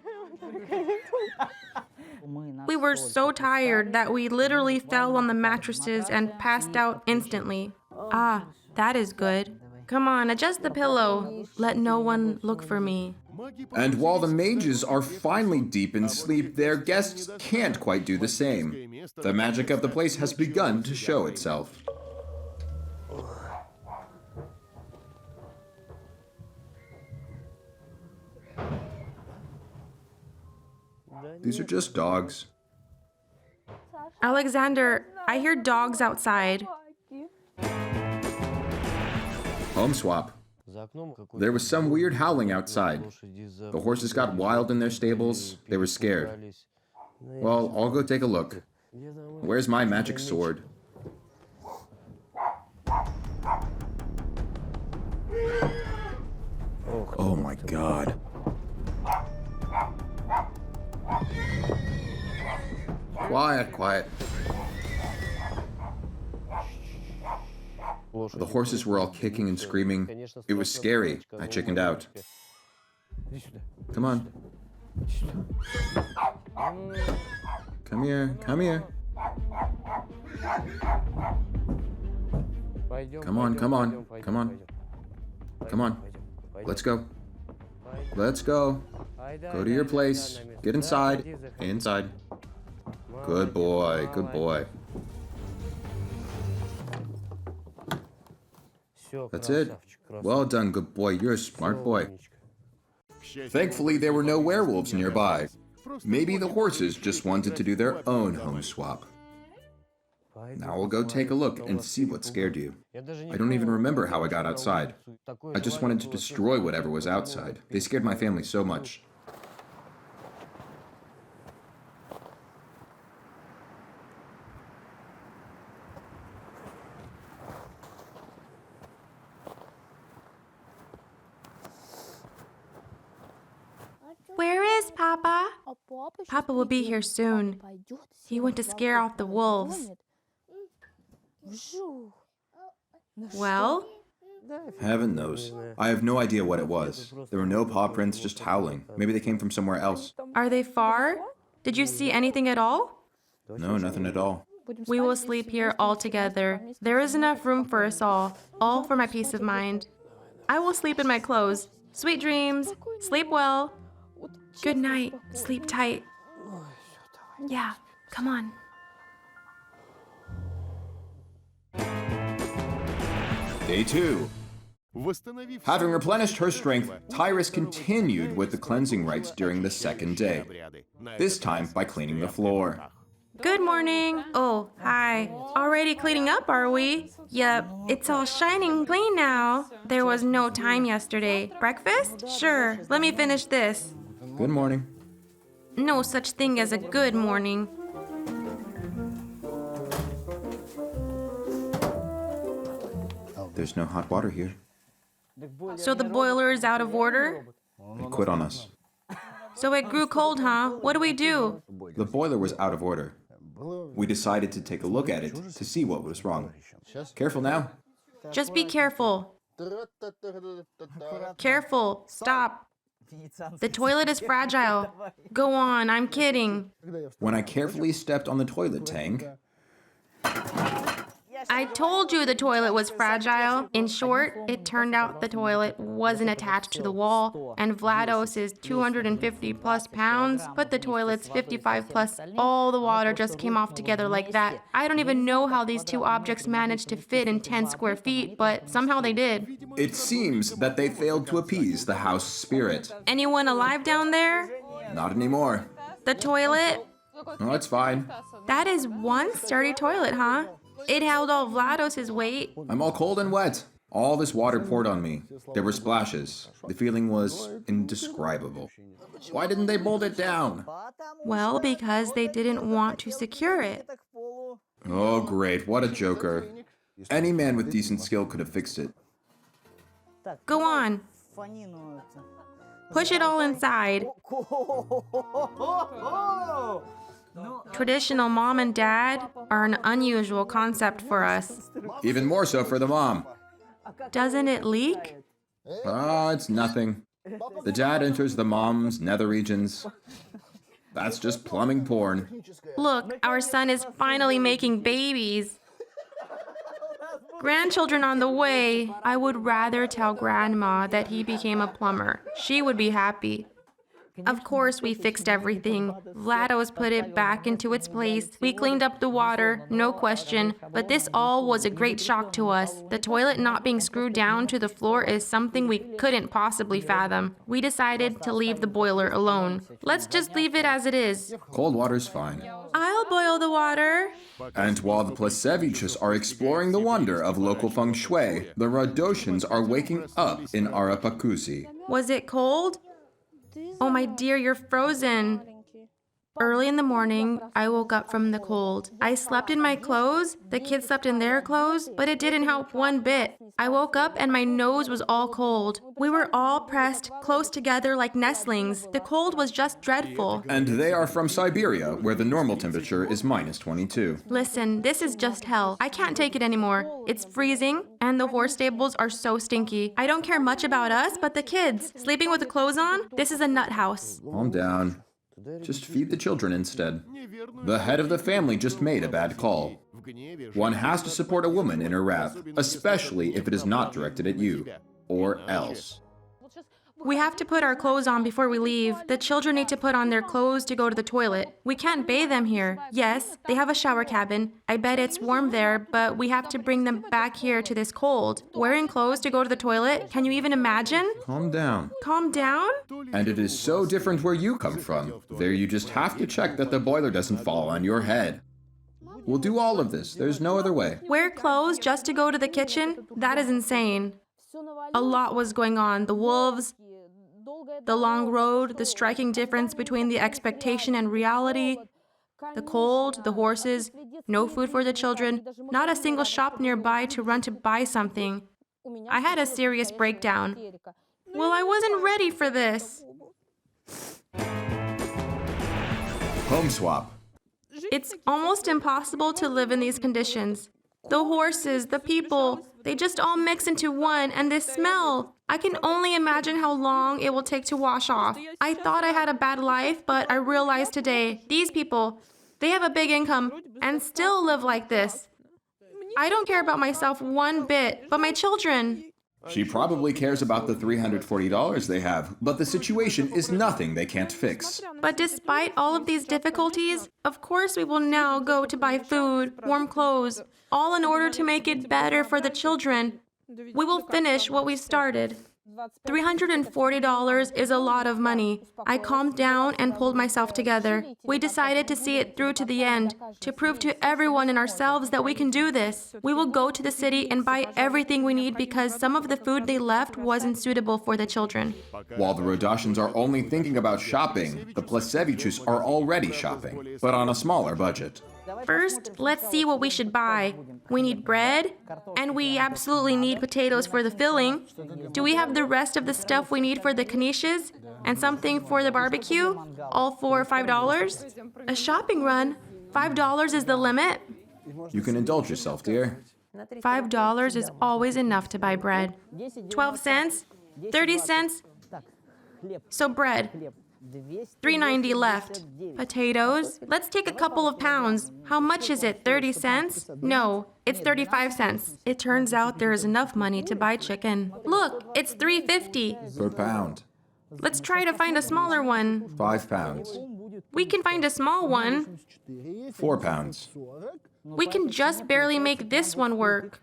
We were so tired that we literally fell on the mattresses and passed out instantly. Ah, that is good. Come on, adjust the pillow. Let no one look for me. And while the mages are finally deep in sleep, their guests can't quite do the same. The magic of the place has begun to show itself. These are just dogs. Alexander, I hear dogs outside. Home swap. There was some weird howling outside. The horses got wild in their stables. They were scared. Well, I'll go take a look. Where's my magic sword? Oh my God. Quiet. The horses were all kicking and screaming. It was scary. I chickened out. Come on. Come here. Come on. Let's go. Go to your place. Get inside. Inside. Good boy. That's it. Well done, good boy. You're a smart boy. Thankfully, there were no werewolves nearby. Maybe the horses just wanted to do their own home swap. Now we'll go take a look and see what scared you. I don't even remember how I got outside. I just wanted to destroy whatever was outside. They scared my family so much. Where is Papa? Papa will be here soon. He went to scare off the wolves. Well? Heaven knows. I have no idea what it was. There were no paw prints, just howling. Maybe they came from somewhere else. Are they far? Did you see anything at all? No, nothing at all. We will sleep here all together. There is enough room for us all for my peace of mind. I will sleep in my clothes. Sweet dreams. Sleep well. Good night. Sleep tight. Yeah, come on. Day 2. Having replenished her strength, Tyrus continued with the cleansing rites during the second day, this time by cleaning the floor. Good morning. Oh, hi. Already cleaning up, are we? Yep, it's all shining clean now. There was no time yesterday. Breakfast? Sure, let me finish this. Good morning. No such thing as a good morning. There's no hot water here. So the boiler is out of order? They quit on us. So it grew cold, huh? What do we do? The boiler was out of order. We decided to take a look at it to see what was wrong. Careful now. Just be careful. Careful. Stop. The toilet is fragile. Go on, I'm kidding. When I carefully stepped on the toilet tank, I told you the toilet was fragile. In short, it turned out the toilet wasn't attached to the wall, and Vlados's 250 plus pounds put the toilet's 55 plus. All the water just came off together like that. I don't even know how these two objects managed to fit in 10 square feet, but somehow they did. it seems that they failed to appease the house spirit. Anyone alive down there? Not anymore. The toilet? Oh, it's fine. That is one sturdy toilet, huh? It held all Vlados's weight. I'm all cold and wet. All this water poured on me. There were splashes. The feeling was indescribable. Why didn't they bolt it down? Well, because they didn't want to secure it. Oh, great. What a joker. Any man with decent skill could have fixed it. Go on. Push it all inside. Traditional mom and dad are an unusual concept for us. Even more so for the mom. Doesn't it leak? Ah, it's nothing. The dad enters the mom's nether regions. That's just plumbing porn. Look, our son is finally making babies. Grandchildren on the way. I would rather tell Grandma that he became a plumber. She would be happy. Of course, we fixed everything. Vlados put it back into its place. We cleaned up the water, no question. But this all was a great shock to us. The toilet not being screwed down to the floor is something we couldn't possibly fathom. We decided to leave the boiler alone. Let's just leave it as it is. Cold water's fine. I'll boil the water. And while the Plesevichus are exploring the wonder of local feng shui, the Rodoshins are waking up in Aropakkuzi. Was it cold? Oh, my dear, you're frozen. Early in the morning, I woke up from the cold. I slept in my clothes, the kids slept in their clothes, but it didn't help one bit. I woke up and my nose was all cold. We were all pressed close together like nestlings. The cold was just dreadful. And they are from Siberia, where the normal temperature is minus 22. Listen, this is just hell. I can't take it anymore. It's freezing, and the horse stables are so stinky. I don't care much about us, but the kids. Sleeping with the clothes on? This is a nut house. Calm down. Just feed the children instead. The head of the family just made a bad call. One has to support a woman in her wrath, especially if it is not directed at you. Or else. We have to put our clothes on before we leave. The children need to put on their clothes to go to the toilet. We can't bathe them here. Yes, they have a shower cabin. I bet it's warm there, but we have to bring them back here to this cold. Wearing clothes to go to the toilet? Can you even imagine? Calm down. Calm down? And it is so different where you come from. There you just have to check that the boiler doesn't fall on your head. We'll do all of this. There's no other way. Wear clothes just to go to the kitchen? That is insane. A lot was going on. The wolves, the long road, the striking difference between the expectation and reality, the cold, the horses, no food for the children, not a single shop nearby to run to buy something. I had a serious breakdown. Well, I wasn't ready for this. Home swap. It's almost impossible to live in these conditions. The horses, the people, they just all mix into one, and this smell. I can only imagine how long it will take to wash off. I thought I had a bad life, but I realized today, these people, they have a big income and still live like this. I don't care about myself one bit, but my children. She probably cares about the $340 they have, but the situation is nothing they can't fix. But despite all of these difficulties, of course we will now go to buy food, warm clothes, all in order to make it better for the children. We will finish what we started. $340 is a lot of money. I calmed down and pulled myself together. We decided to see it through to the end, to prove to everyone and ourselves that we can do this. We will go to the city and buy everything we need because some of the food they left wasn't suitable for the children. While the Rodashins are only thinking about shopping, the Plesevichus are already shopping, but on a smaller budget. First, let's see what we should buy. We need bread, and we absolutely need potatoes for the filling. Do we have the rest of the stuff we need for the knishes? And something for the barbecue? All for $5? A shopping run? $5 is the limit? You can indulge yourself, dear. $5 is always enough to buy bread. 12 cents? 30 cents? So bread. $3.90 left. Potatoes? Let's take a couple of pounds. How much is it? 30 cents? No, it's 35 cents. It turns out there is enough money to buy chicken. Look, it's $3.50. Per pound. Let's try to find a smaller one. 5 pounds. We can find a small one. 4 pounds. We can just barely make this one work.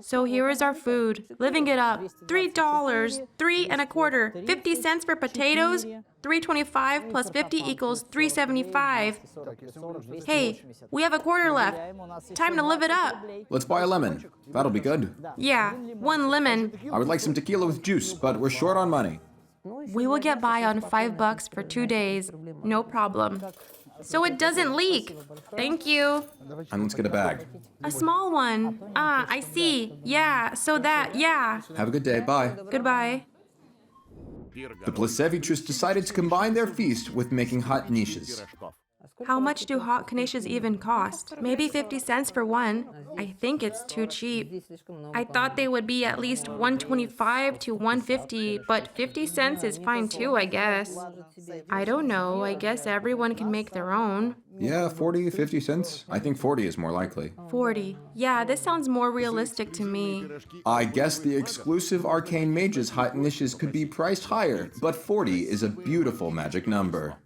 So here is our food. Living it up. $3, 3 1/4. 50 cents for potatoes. $3.25 plus 50 equals $3.75. Hey, we have a quarter left. Time to live it up. Let's buy a lemon. That'll be good. Yeah, 1 lemon. I would like some tequila with juice, but we're short on money. We will get by on $5 for 2 days. No problem. So it doesn't leak. Thank you. And let's get a bag. A small one. Ah, I see. Yeah, yeah. Have a good day. Bye. Goodbye. The Plesevichus decided to combine their feast with making hot niches. How much do hot knishes even cost? Maybe 50 cents for one. I think it's too cheap. I thought they would be at least $1.25 to $1.50, but 50 cents is fine too, I guess. I don't know. I guess everyone can make their own. Yeah, 40, 50 cents. I think 40 is more likely. 40. Yeah, this sounds more realistic to me. I guess the exclusive Arcane Mage's hot niches could be priced higher, but 40 is a beautiful magic number.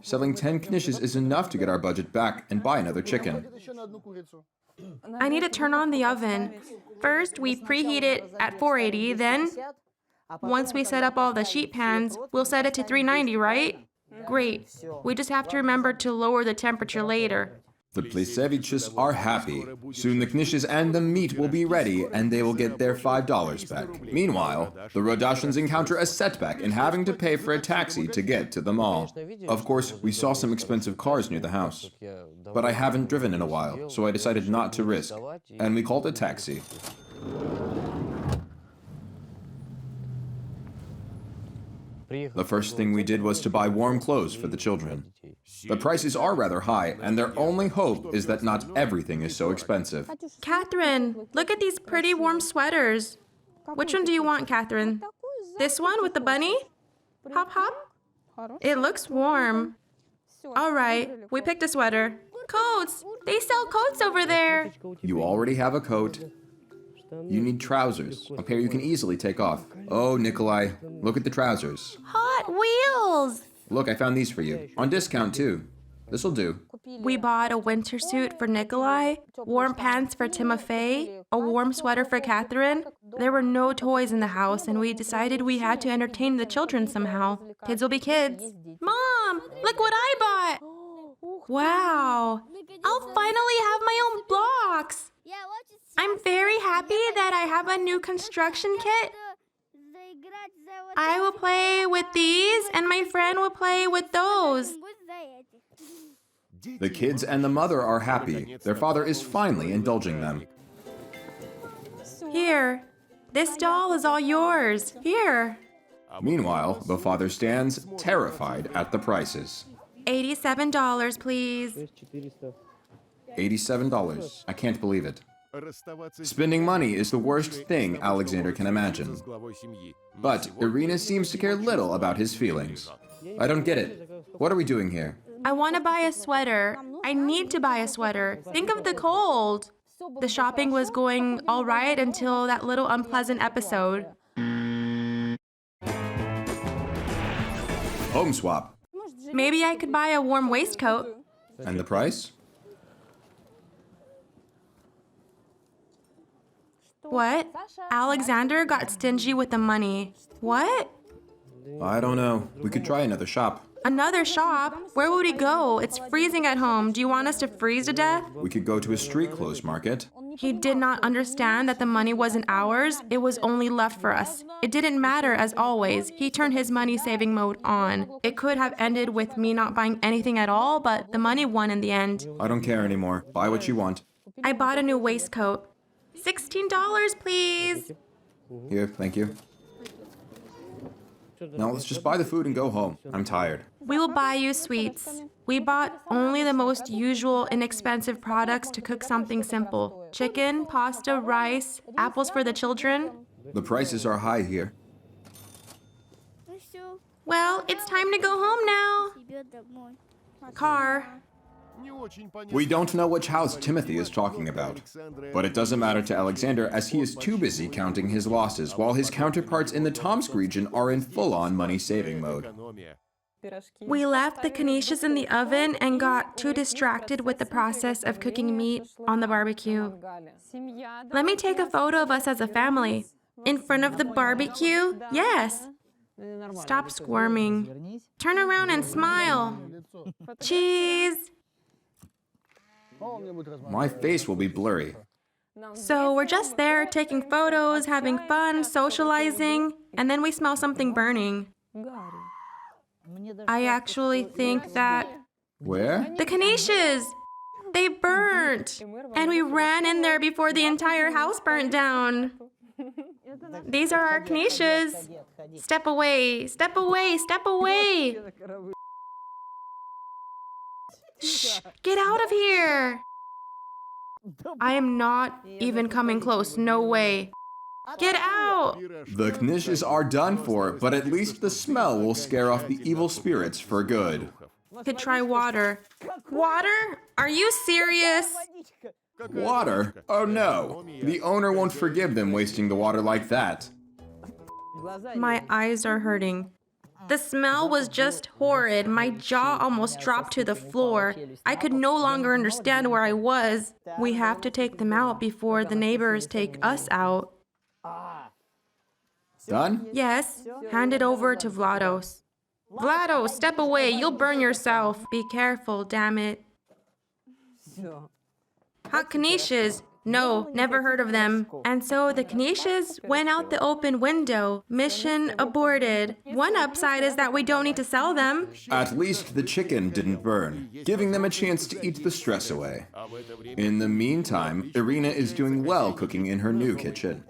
Selling 10 knishes is enough to get our budget back and buy another chicken. I need to turn on the oven. First, we preheat it at 480, then, once we set up all the sheet pans, we'll set it to 390, right? Great. We just have to remember to lower the temperature later. The Plesevichus are happy. Soon the knishes and the meat will be ready, and they will get their $5 back. Meanwhile, the Rodashins encounter a setback in having to pay for a taxi to get to the mall. Of course, we saw some expensive cars near the house. But I haven't driven in a while, so I decided not to risk. And we called a taxi. The first thing we did was to buy warm clothes for the children. The prices are rather high, and their only hope is that not everything is so expensive. Catherine, look at these pretty warm sweaters. Which one do you want, Catherine? This one with the bunny? Hop, hop? It looks warm. All right, we picked a sweater. Coats! They sell coats over there. You already have a coat. You need trousers, a pair you can easily take off. Oh, Nikolai, look at the trousers. Hot Wheels! Look, I found these for you. On discount, too. This'll do. We bought a winter suit for Nikolai, warm pants for Timofey, a warm sweater for Catherine. There were no toys in the house, and we decided we had to entertain the children somehow. Kids will be kids. Mom, look what I bought! Wow, I'll finally have my own blocks! I'm very happy that I have a new construction kit. I will play with these, and my friend will play with those. The kids and the mother are happy. Their father is finally indulging them. Here, this doll is all yours. Here. Meanwhile, the father stands terrified at the prices. $87, please. $87. I can't believe it. Spending money is the worst thing Alexander can imagine. But Irina seems to care little about his feelings. I don't get it. What are we doing here? I want to buy a sweater. I need to buy a sweater. Think of the cold. The shopping was going all right until that little unpleasant episode. Home swap. Maybe I could buy a warm waistcoat. And the price? What? Alexander got stingy with the money. What? I don't know. We could try another shop. Another shop? Where would we go? It's freezing at home. Do you want us to freeze to death? We could go to a street clothes market. He did not understand that the money wasn't ours. It was only left for us. It didn't matter, as always. He turned his money-saving mode on. It could have ended with me not buying anything at all, but the money won in the end. I don't care anymore. Buy what you want. I bought a new waistcoat. $16, please. Here, thank you. Now let's just buy the food and go home. I'm tired. We will buy you sweets. We bought only the most usual inexpensive products to cook something simple. Chicken, pasta, rice, apples for the children. The prices are high here. Well, it's time to go home now. Car. We don't know which house Timothy is talking about. But it doesn't matter to Alexander as he is too busy counting his losses while his counterparts in the Tomsk region are in full-on money-saving mode. We left the knishes in the oven and got too distracted with the process of cooking meat on the barbecue. Let me take a photo of us as a family. In front of the barbecue? Yes. Stop squirming. Turn around and smile. Cheese. My face will be blurry. So we're just there taking photos, having fun, socializing, and then we smell something burning. I actually think that Where? the knishes, they burnt. And we ran in there before the entire house burnt down. These are our knishes. Step away, step away, step away. Shh, get out of here. I am not even coming close, no way. Get out. The knishes are done for, but at least the smell will scare off the evil spirits for good. Could try water. Water? Are you serious? Water? Oh no. The owner won't forgive them wasting the water like that. My eyes are hurting. The smell was just horrid. My jaw almost dropped to the floor. I could no longer understand where I was. We have to take them out before the neighbors take us out. Done? Yes, hand it over to Vlados. Vlados, step away. You'll burn yourself. Be careful, damn it. Hot knishes. No, never heard of them. And so the knishes went out the open window. Mission aborted. One upside is that we don't need to sell them. At least the chicken didn't burn, giving them a chance to eat the stress away. In the meantime, Irina is doing well cooking in her new kitchen.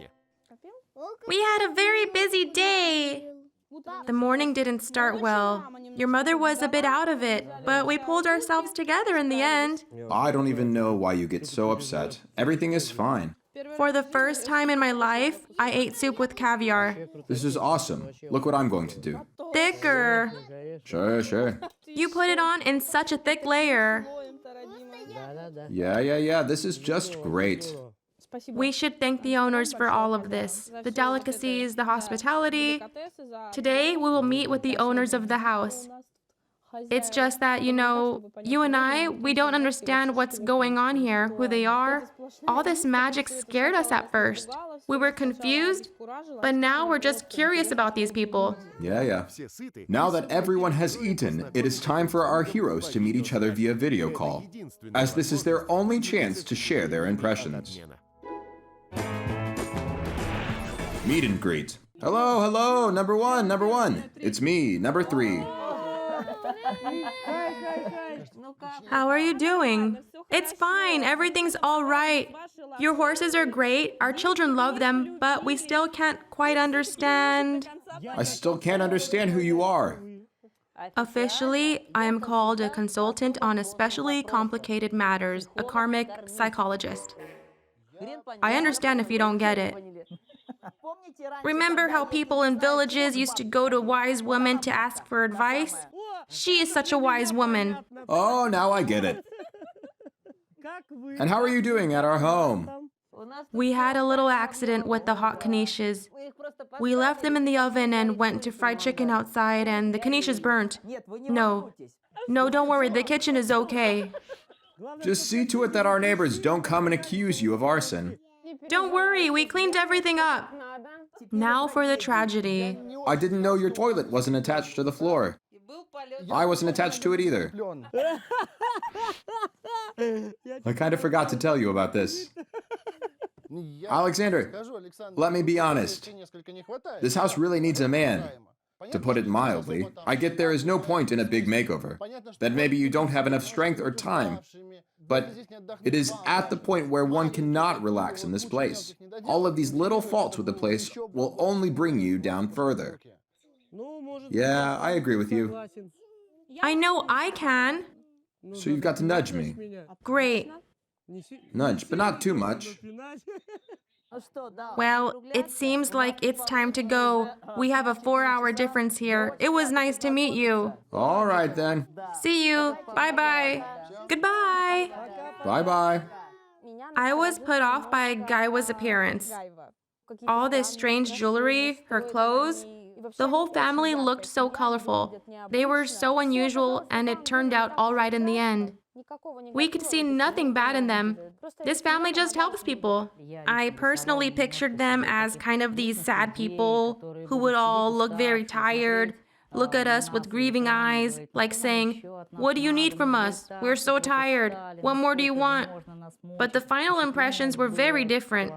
We had a very busy day. The morning didn't start well. Your mother was a bit out of it, but we pulled ourselves together in the end. I don't even know why you get so upset. Everything is fine. For the first time in my life, I ate soup with caviar. This is awesome. Look what I'm going to do. Thicker. Sure. You put it on in such a thick layer. Yeah. This is just great. We should thank the owners for all of this. The delicacies, the hospitality. Today, we will meet with the owners of the house. It's just that, you and I, we don't understand what's going on here, who they are. All this magic scared us at first. We were confused, but now we're just curious about these people. Yeah. Now that everyone has eaten, it is time for our heroes to meet each other via video call, as this is their only chance to share their impressions. Meet and greet. Hello, number one. It's me, number 3. How are you doing? It's fine, everything's all right. Your horses are great, our children love them, but we still can't quite understand. I still can't understand who you are. Officially, I am called a consultant on especially complicated matters, a karmic psychologist. I understand if you don't get it. Remember how people in villages used to go to wise women to ask for advice? She is such a wise woman. Oh, now I get it. And how are you doing at our home? We had a little accident with the hot knishes. We left them in the oven and went to fried chicken outside, and the knishes burnt. No, don't worry, the kitchen is okay. Just see to it that our neighbors don't come and accuse you of arson. Don't worry, we cleaned everything up. Now for the tragedy. I didn't know your toilet wasn't attached to the floor. I wasn't attached to it either. I kind of forgot to tell you about this. Alexander, let me be honest. This house really needs a man. To put it mildly, I get there is no point in a big makeover. That maybe you don't have enough strength or time. But it is at the point where one cannot relax in this place. All of these little faults with the place will only bring you down further. Yeah, I agree with you. I know I can. So you've got to nudge me. Great. Nudge, but not too much. Well, it seems like it's time to go. We have a 4-hour difference here. It was nice to meet you. All right then. See you. Bye-bye. Goodbye. Bye-bye. I was put off by Gaiva's appearance. All this strange jewelry, her clothes, the whole family looked so colorful. They were so unusual, and it turned out all right in the end. We could see nothing bad in them. This family just helps people. I personally pictured them as kind of these sad people who would all look very tired, look at us with grieving eyes, like saying, "What do you need from us? We're so tired. What more do you want?" But the final impressions were very different.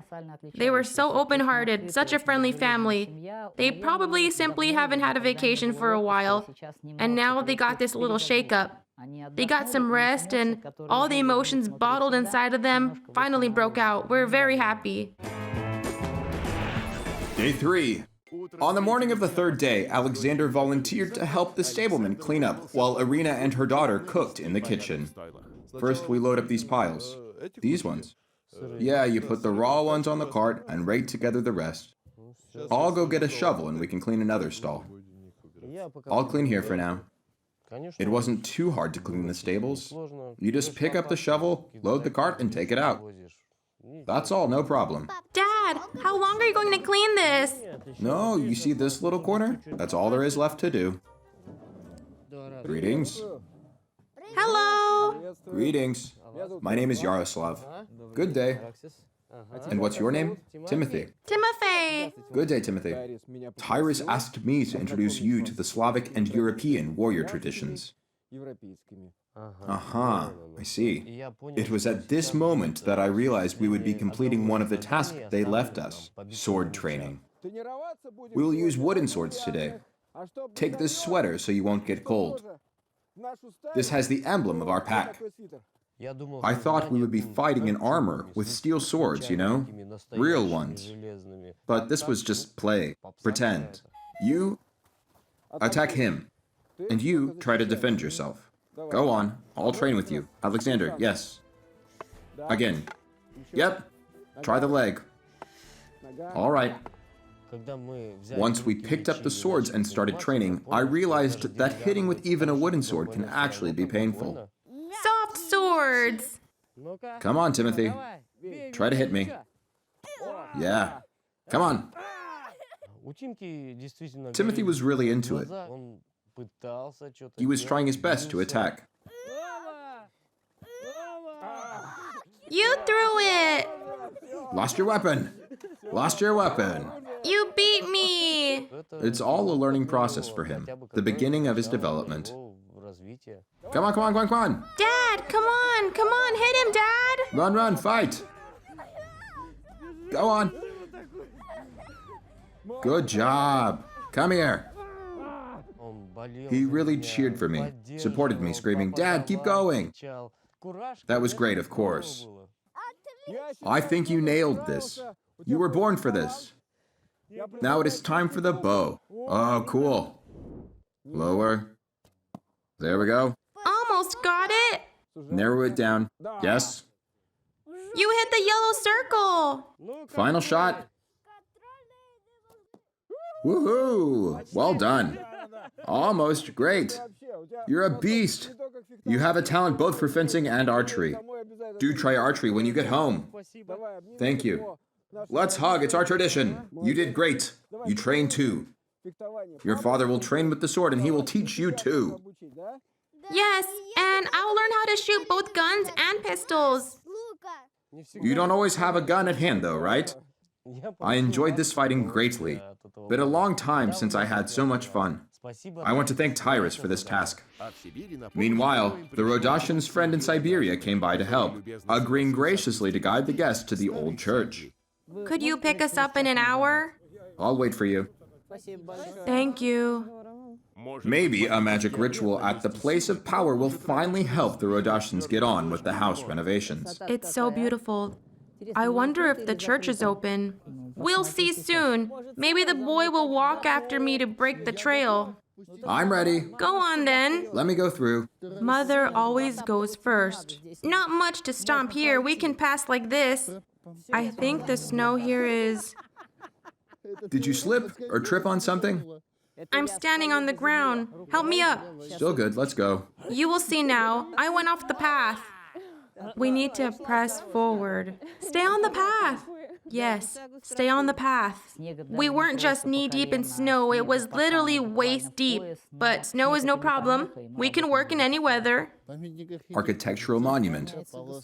They were so open-hearted, such a friendly family. They probably simply haven't had a vacation for a while, and now they got this little shake-up. They got some rest, and all the emotions bottled inside of them finally broke out. We're very happy. Day 3. On the morning of the 3rd day, Alexander volunteered to help the stableman clean up while Irina and her daughter cooked in the kitchen. First, we load up these piles. These ones. Yeah, you put the raw ones on the cart and rake together the rest. I'll go get a shovel and we can clean another stall. I'll clean here for now. It wasn't too hard to clean the stables. You just pick up the shovel, load the cart, and take it out. That's all, no problem. Dad, how long are you going to clean this? No, you see this little corner? That's all there is left to do. Greetings. Hello. Greetings. My name is Yaroslav. Good day. And what's your name? Timothy. Timothy. Good day, Timothy. Tyrus asked me to introduce you to the Slavic and European warrior traditions. Aha, I see. It was at this moment that I realized we would be completing one of the tasks they left us, sword training. We will use wooden swords today. Take this sweater so you won't get cold. This has the emblem of our pack. I thought we would be fighting in armor with steel swords, you know? Real ones. But this was just play. Pretend. You attack him, and you try to defend yourself. Go on, I'll train with you. Alexander, yes. Again. Yep. Try the leg. All right. Once we picked up the swords and started training, I realized that hitting with even a wooden sword can actually be painful. Soft swords. Come on, Timothy. Try to hit me. Yeah. Come on. Timothy was really into it. He was trying his best to attack. You threw it. Lost your weapon. Lost your weapon. You beat me. It's all a learning process for him. The beginning of his development. Come on, come on, come on, come on. Dad, come on. Come on, hit him, Dad. Run, run, fight. Go on. Good job. Come here. He really cheered for me, supported me, screaming, "Dad, keep going." That was great, of course. I think you nailed this. You were born for this. Now it is time for the bow. Oh, cool. Lower. There we go. Almost got it. Narrow it down. Yes. You hit the yellow circle. Final shot. Woohoo! Well done. Almost great. You're a beast. You have a talent both for fencing and archery. Do try archery when you get home. Thank you. Let's hug. It's our tradition. You did great. You trained too. Your father will train with the sword and he will teach you too. Yes, and I'll learn how to shoot both guns and pistols. You don't always have a gun at hand though, right? I enjoyed this fighting greatly. Been a long time since I had so much fun. I want to thank Tyrus for this task. Meanwhile, the Rodashin's friend in Siberia came by to help, agreeing graciously to guide the guests to the old church. Could you pick us up in an hour? I'll wait for you. Thank you. Maybe a magic ritual at the place of power will finally help the Rodashins get on with the house renovations. It's so beautiful. I wonder if the church is open. We'll see soon. Maybe the boy will walk after me to break the trail. I'm ready. Go on then. Let me go through. Mother always goes first. Not much to stomp here. We can pass like this. I think the snow here is... Did you slip or trip on something? I'm standing on the ground. Help me up. Still good, let's go. You will see now. I went off the path. We need to press forward. Stay on the path. Yes, stay on the path. We weren't just knee-deep in snow, it was literally waist-deep. But snow is no problem. We can work in any weather. Architectural monument.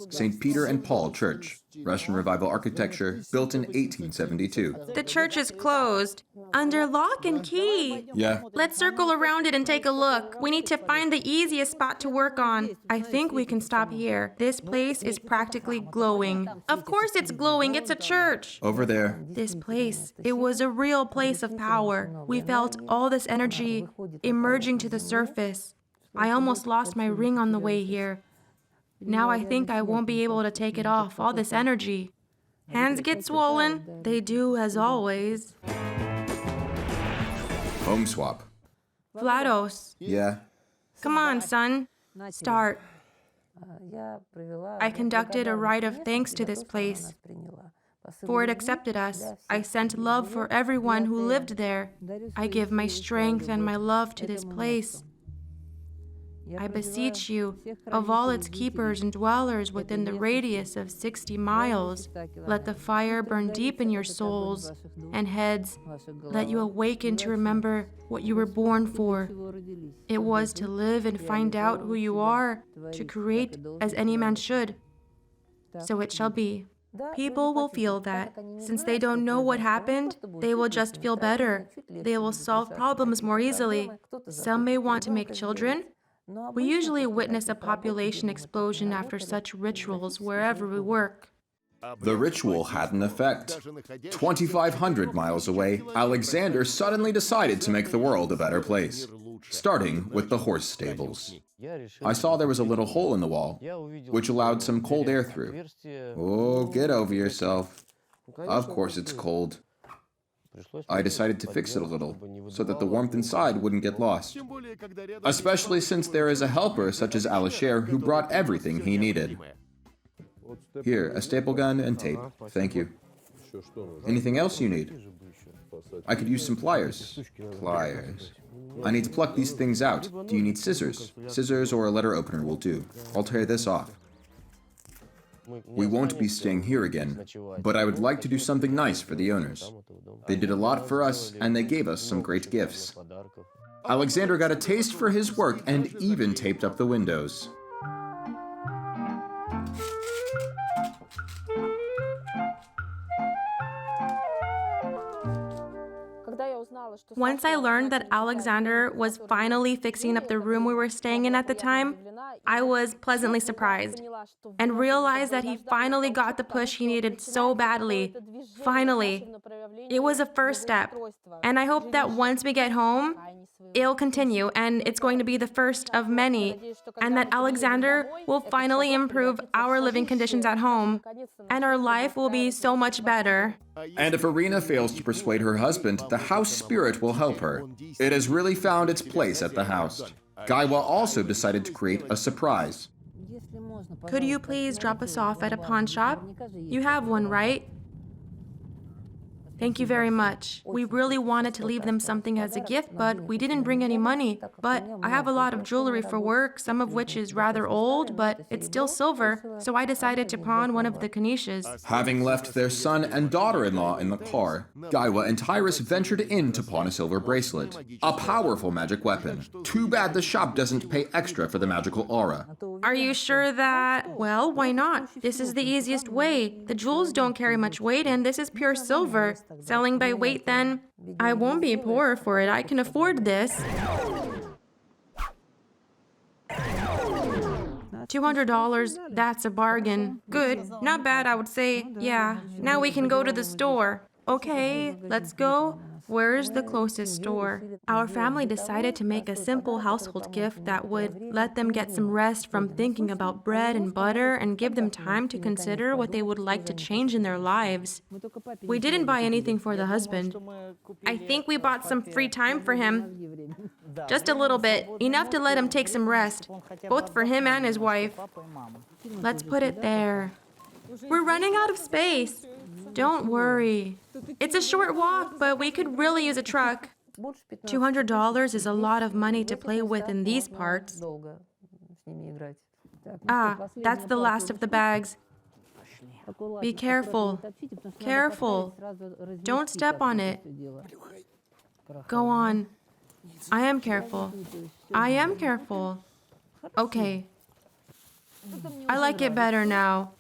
St. Peter and Paul Church. Russian Revival architecture, built in 1872. The church is closed. Under lock and key. Yeah. Let's circle around it and take a look. We need to find the easiest spot to work on. I think we can stop here. This place is practically glowing. Of course it's glowing, it's a church. Over there. This place, it was a real place of power. We felt all this energy emerging to the surface. I almost lost my ring on the way here. Now I think I won't be able to take it off, all this energy. Hands get swollen. They do, as always. Home swap. Vlados. Yeah. Come on, son. Start. I conducted a rite of thanks to this place, for it accepted us. I sent love for everyone who lived there. I give my strength and my love to this place. I beseech you, of all its keepers and dwellers within the radius of 60 miles, let the fire burn deep in your souls and heads. Let you awaken to remember what you were born for. It was to live and find out who you are, to create as any man should. So it shall be. People will feel that. Since they don't know what happened, they will just feel better. They will solve problems more easily. Some may want to make children. We usually witness a population explosion after such rituals wherever we work. The ritual had an effect. 2,500 miles away, Alexander suddenly decided to make the world a better place, starting with the horse stables. I saw there was a little hole in the wall, which allowed some cold air through. Oh, get over yourself. Of course it's cold. I decided to fix it a little, so that the warmth inside wouldn't get lost. Especially since there is a helper such as Alisher who brought everything he needed. Here, a staple gun and tape. Thank you. Anything else you need? I could use some pliers. Pliers. I need to pluck these things out. Do you need scissors? Scissors or a letter opener will do. I'll tear this off. We won't be staying here again, but I would like to do something nice for the owners. They did a lot for us, and they gave us some great gifts. Alexander got a taste for his work and even taped up the windows. Once I learned that Alexander was finally fixing up the room we were staying in at the time, I was pleasantly surprised and realized that he finally got the push he needed so badly. Finally. It was a first step, and I hope that once we get home, it'll continue, and it's going to be the first of many, and that Alexander will finally improve our living conditions at home, and our life will be so much better. And if Irina fails to persuade her husband, the house spirit will help her. It has really found its place at the house. Gaiva also decided to create a surprise. Could you please drop us off at a pawn shop? You have one, right? Thank you very much. We really wanted to leave them something as a gift, but we didn't bring any money. But I have a lot of jewelry for work, some of which is rather old, but it's still silver, so I decided to pawn one of the Kanishas. Having left their son and daughter-in-law in the car, Gaiva and Tyrus ventured in to pawn a silver bracelet, a powerful magic weapon. Too bad the shop doesn't pay extra for the magical aura. Are you sure that... Well, why not? This is the easiest way. The jewels don't carry much weight, and this is pure silver. Selling by weight, then? I won't be poor for it. I can afford this. $200, that's a bargain. Good. Not bad, I would say. Yeah. Now we can go to the store. Okay, let's go. Where's the closest store? Our family decided to make a simple household gift that would let them get some rest from thinking about bread and butter and give them time to consider what they would like to change in their lives. We didn't buy anything for the husband. I think we bought some free time for him. Just a little bit, enough to let him take some rest, both for him and his wife. Let's put it there. We're running out of space. Don't worry. It's a short walk, but we could really use a truck. $200 is a lot of money to play with in these parts. Ah, that's the last of the bags. Be careful. Careful. Don't step on it. Go on. I am careful. I am careful. Okay. I like it better now.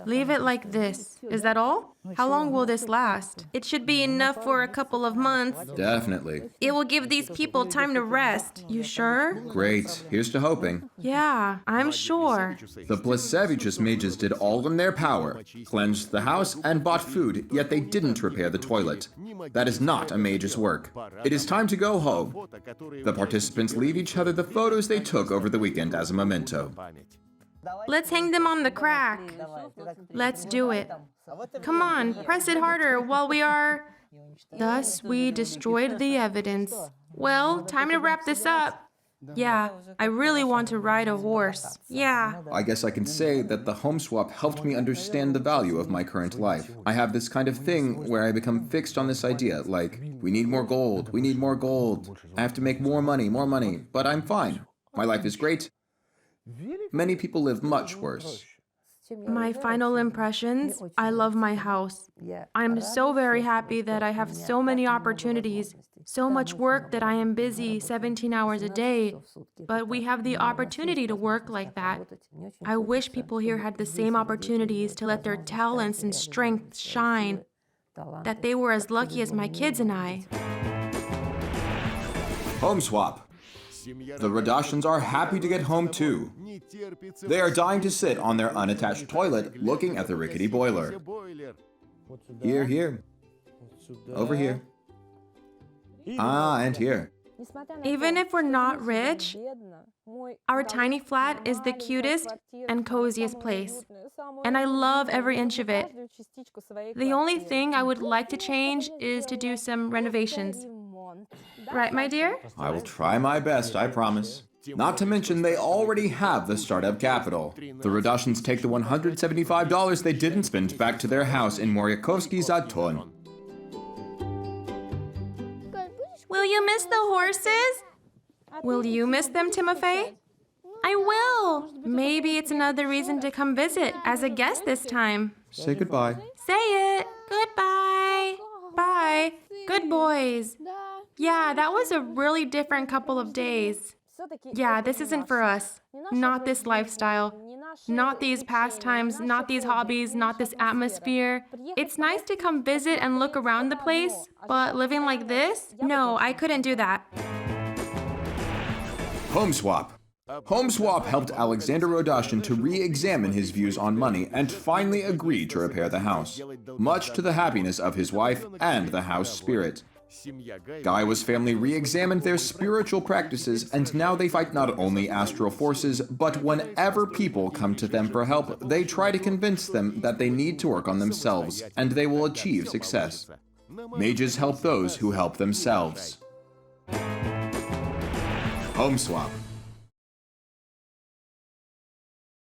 Leave it like this. Is that all? How long will this last? It should be enough for a couple of months. Definitely. It will give these people time to rest. You sure? Great. Here's to hoping. Yeah, I'm sure. The Plesevichus mages did all in their power, cleansed the house and bought food, yet they didn't repair the toilet. That is not a mage's work. It is time to go home. The participants leave each other the photos they took over the weekend as a memento. Let's hang them on the crack. Let's do it. Come on, press it harder while we are... Thus, we destroyed the evidence. Well, time to wrap this up. Yeah, I really want to ride a horse. Yeah. I guess I can say that the home swap helped me understand the value of my current life. I have this kind of thing where I become fixed on this idea, like, we need more gold, we need more gold. I have to make more money, but I'm fine. My life is great. Many people live much worse. My final impressions, I love my house. I'm so very happy that I have so many opportunities, so much work that I am busy 17 hours a day, but we have the opportunity to work like that. I wish people here had the same opportunities to let their talents and strengths shine, that they were as lucky as my kids and I. Home swap. The Rodashins are happy to get home too. They are dying to sit on their unattached toilet looking at the rickety boiler. Here, here. Over here. Ah, and here. Even if we're not rich, our tiny flat is the cutest and coziest place, and I love every inch of it. The only thing I would like to change is to do some renovations. Right, my dear? I will try my best, I promise. Not to mention, they already have the startup capital. The Rodashins take the $175 they didn't spend back to their house in Moryakovsky Zaton. Will you miss the horses? Will you miss them, Timofey? I will. Maybe it's another reason to come visit as a guest this time. Say goodbye. Say it. Goodbye. Bye. Good boys. Yeah, that was a really different couple of days. Yeah, this isn't for us. Not this lifestyle. Not these pastimes, not these hobbies, not this atmosphere. It's nice to come visit and look around the place, but living like this? No, I couldn't do that. Home swap. Home swap helped Alexander Rodashin to re-examine his views on money and finally agreed to repair the house, much to the happiness of his wife and the house spirit. Gaiva's family re-examined their spiritual practices, and now they fight not only astral forces, but whenever people come to them for help, they try to convince them that they need to work on themselves, and they will achieve success. Mages help those who help themselves. Home swap.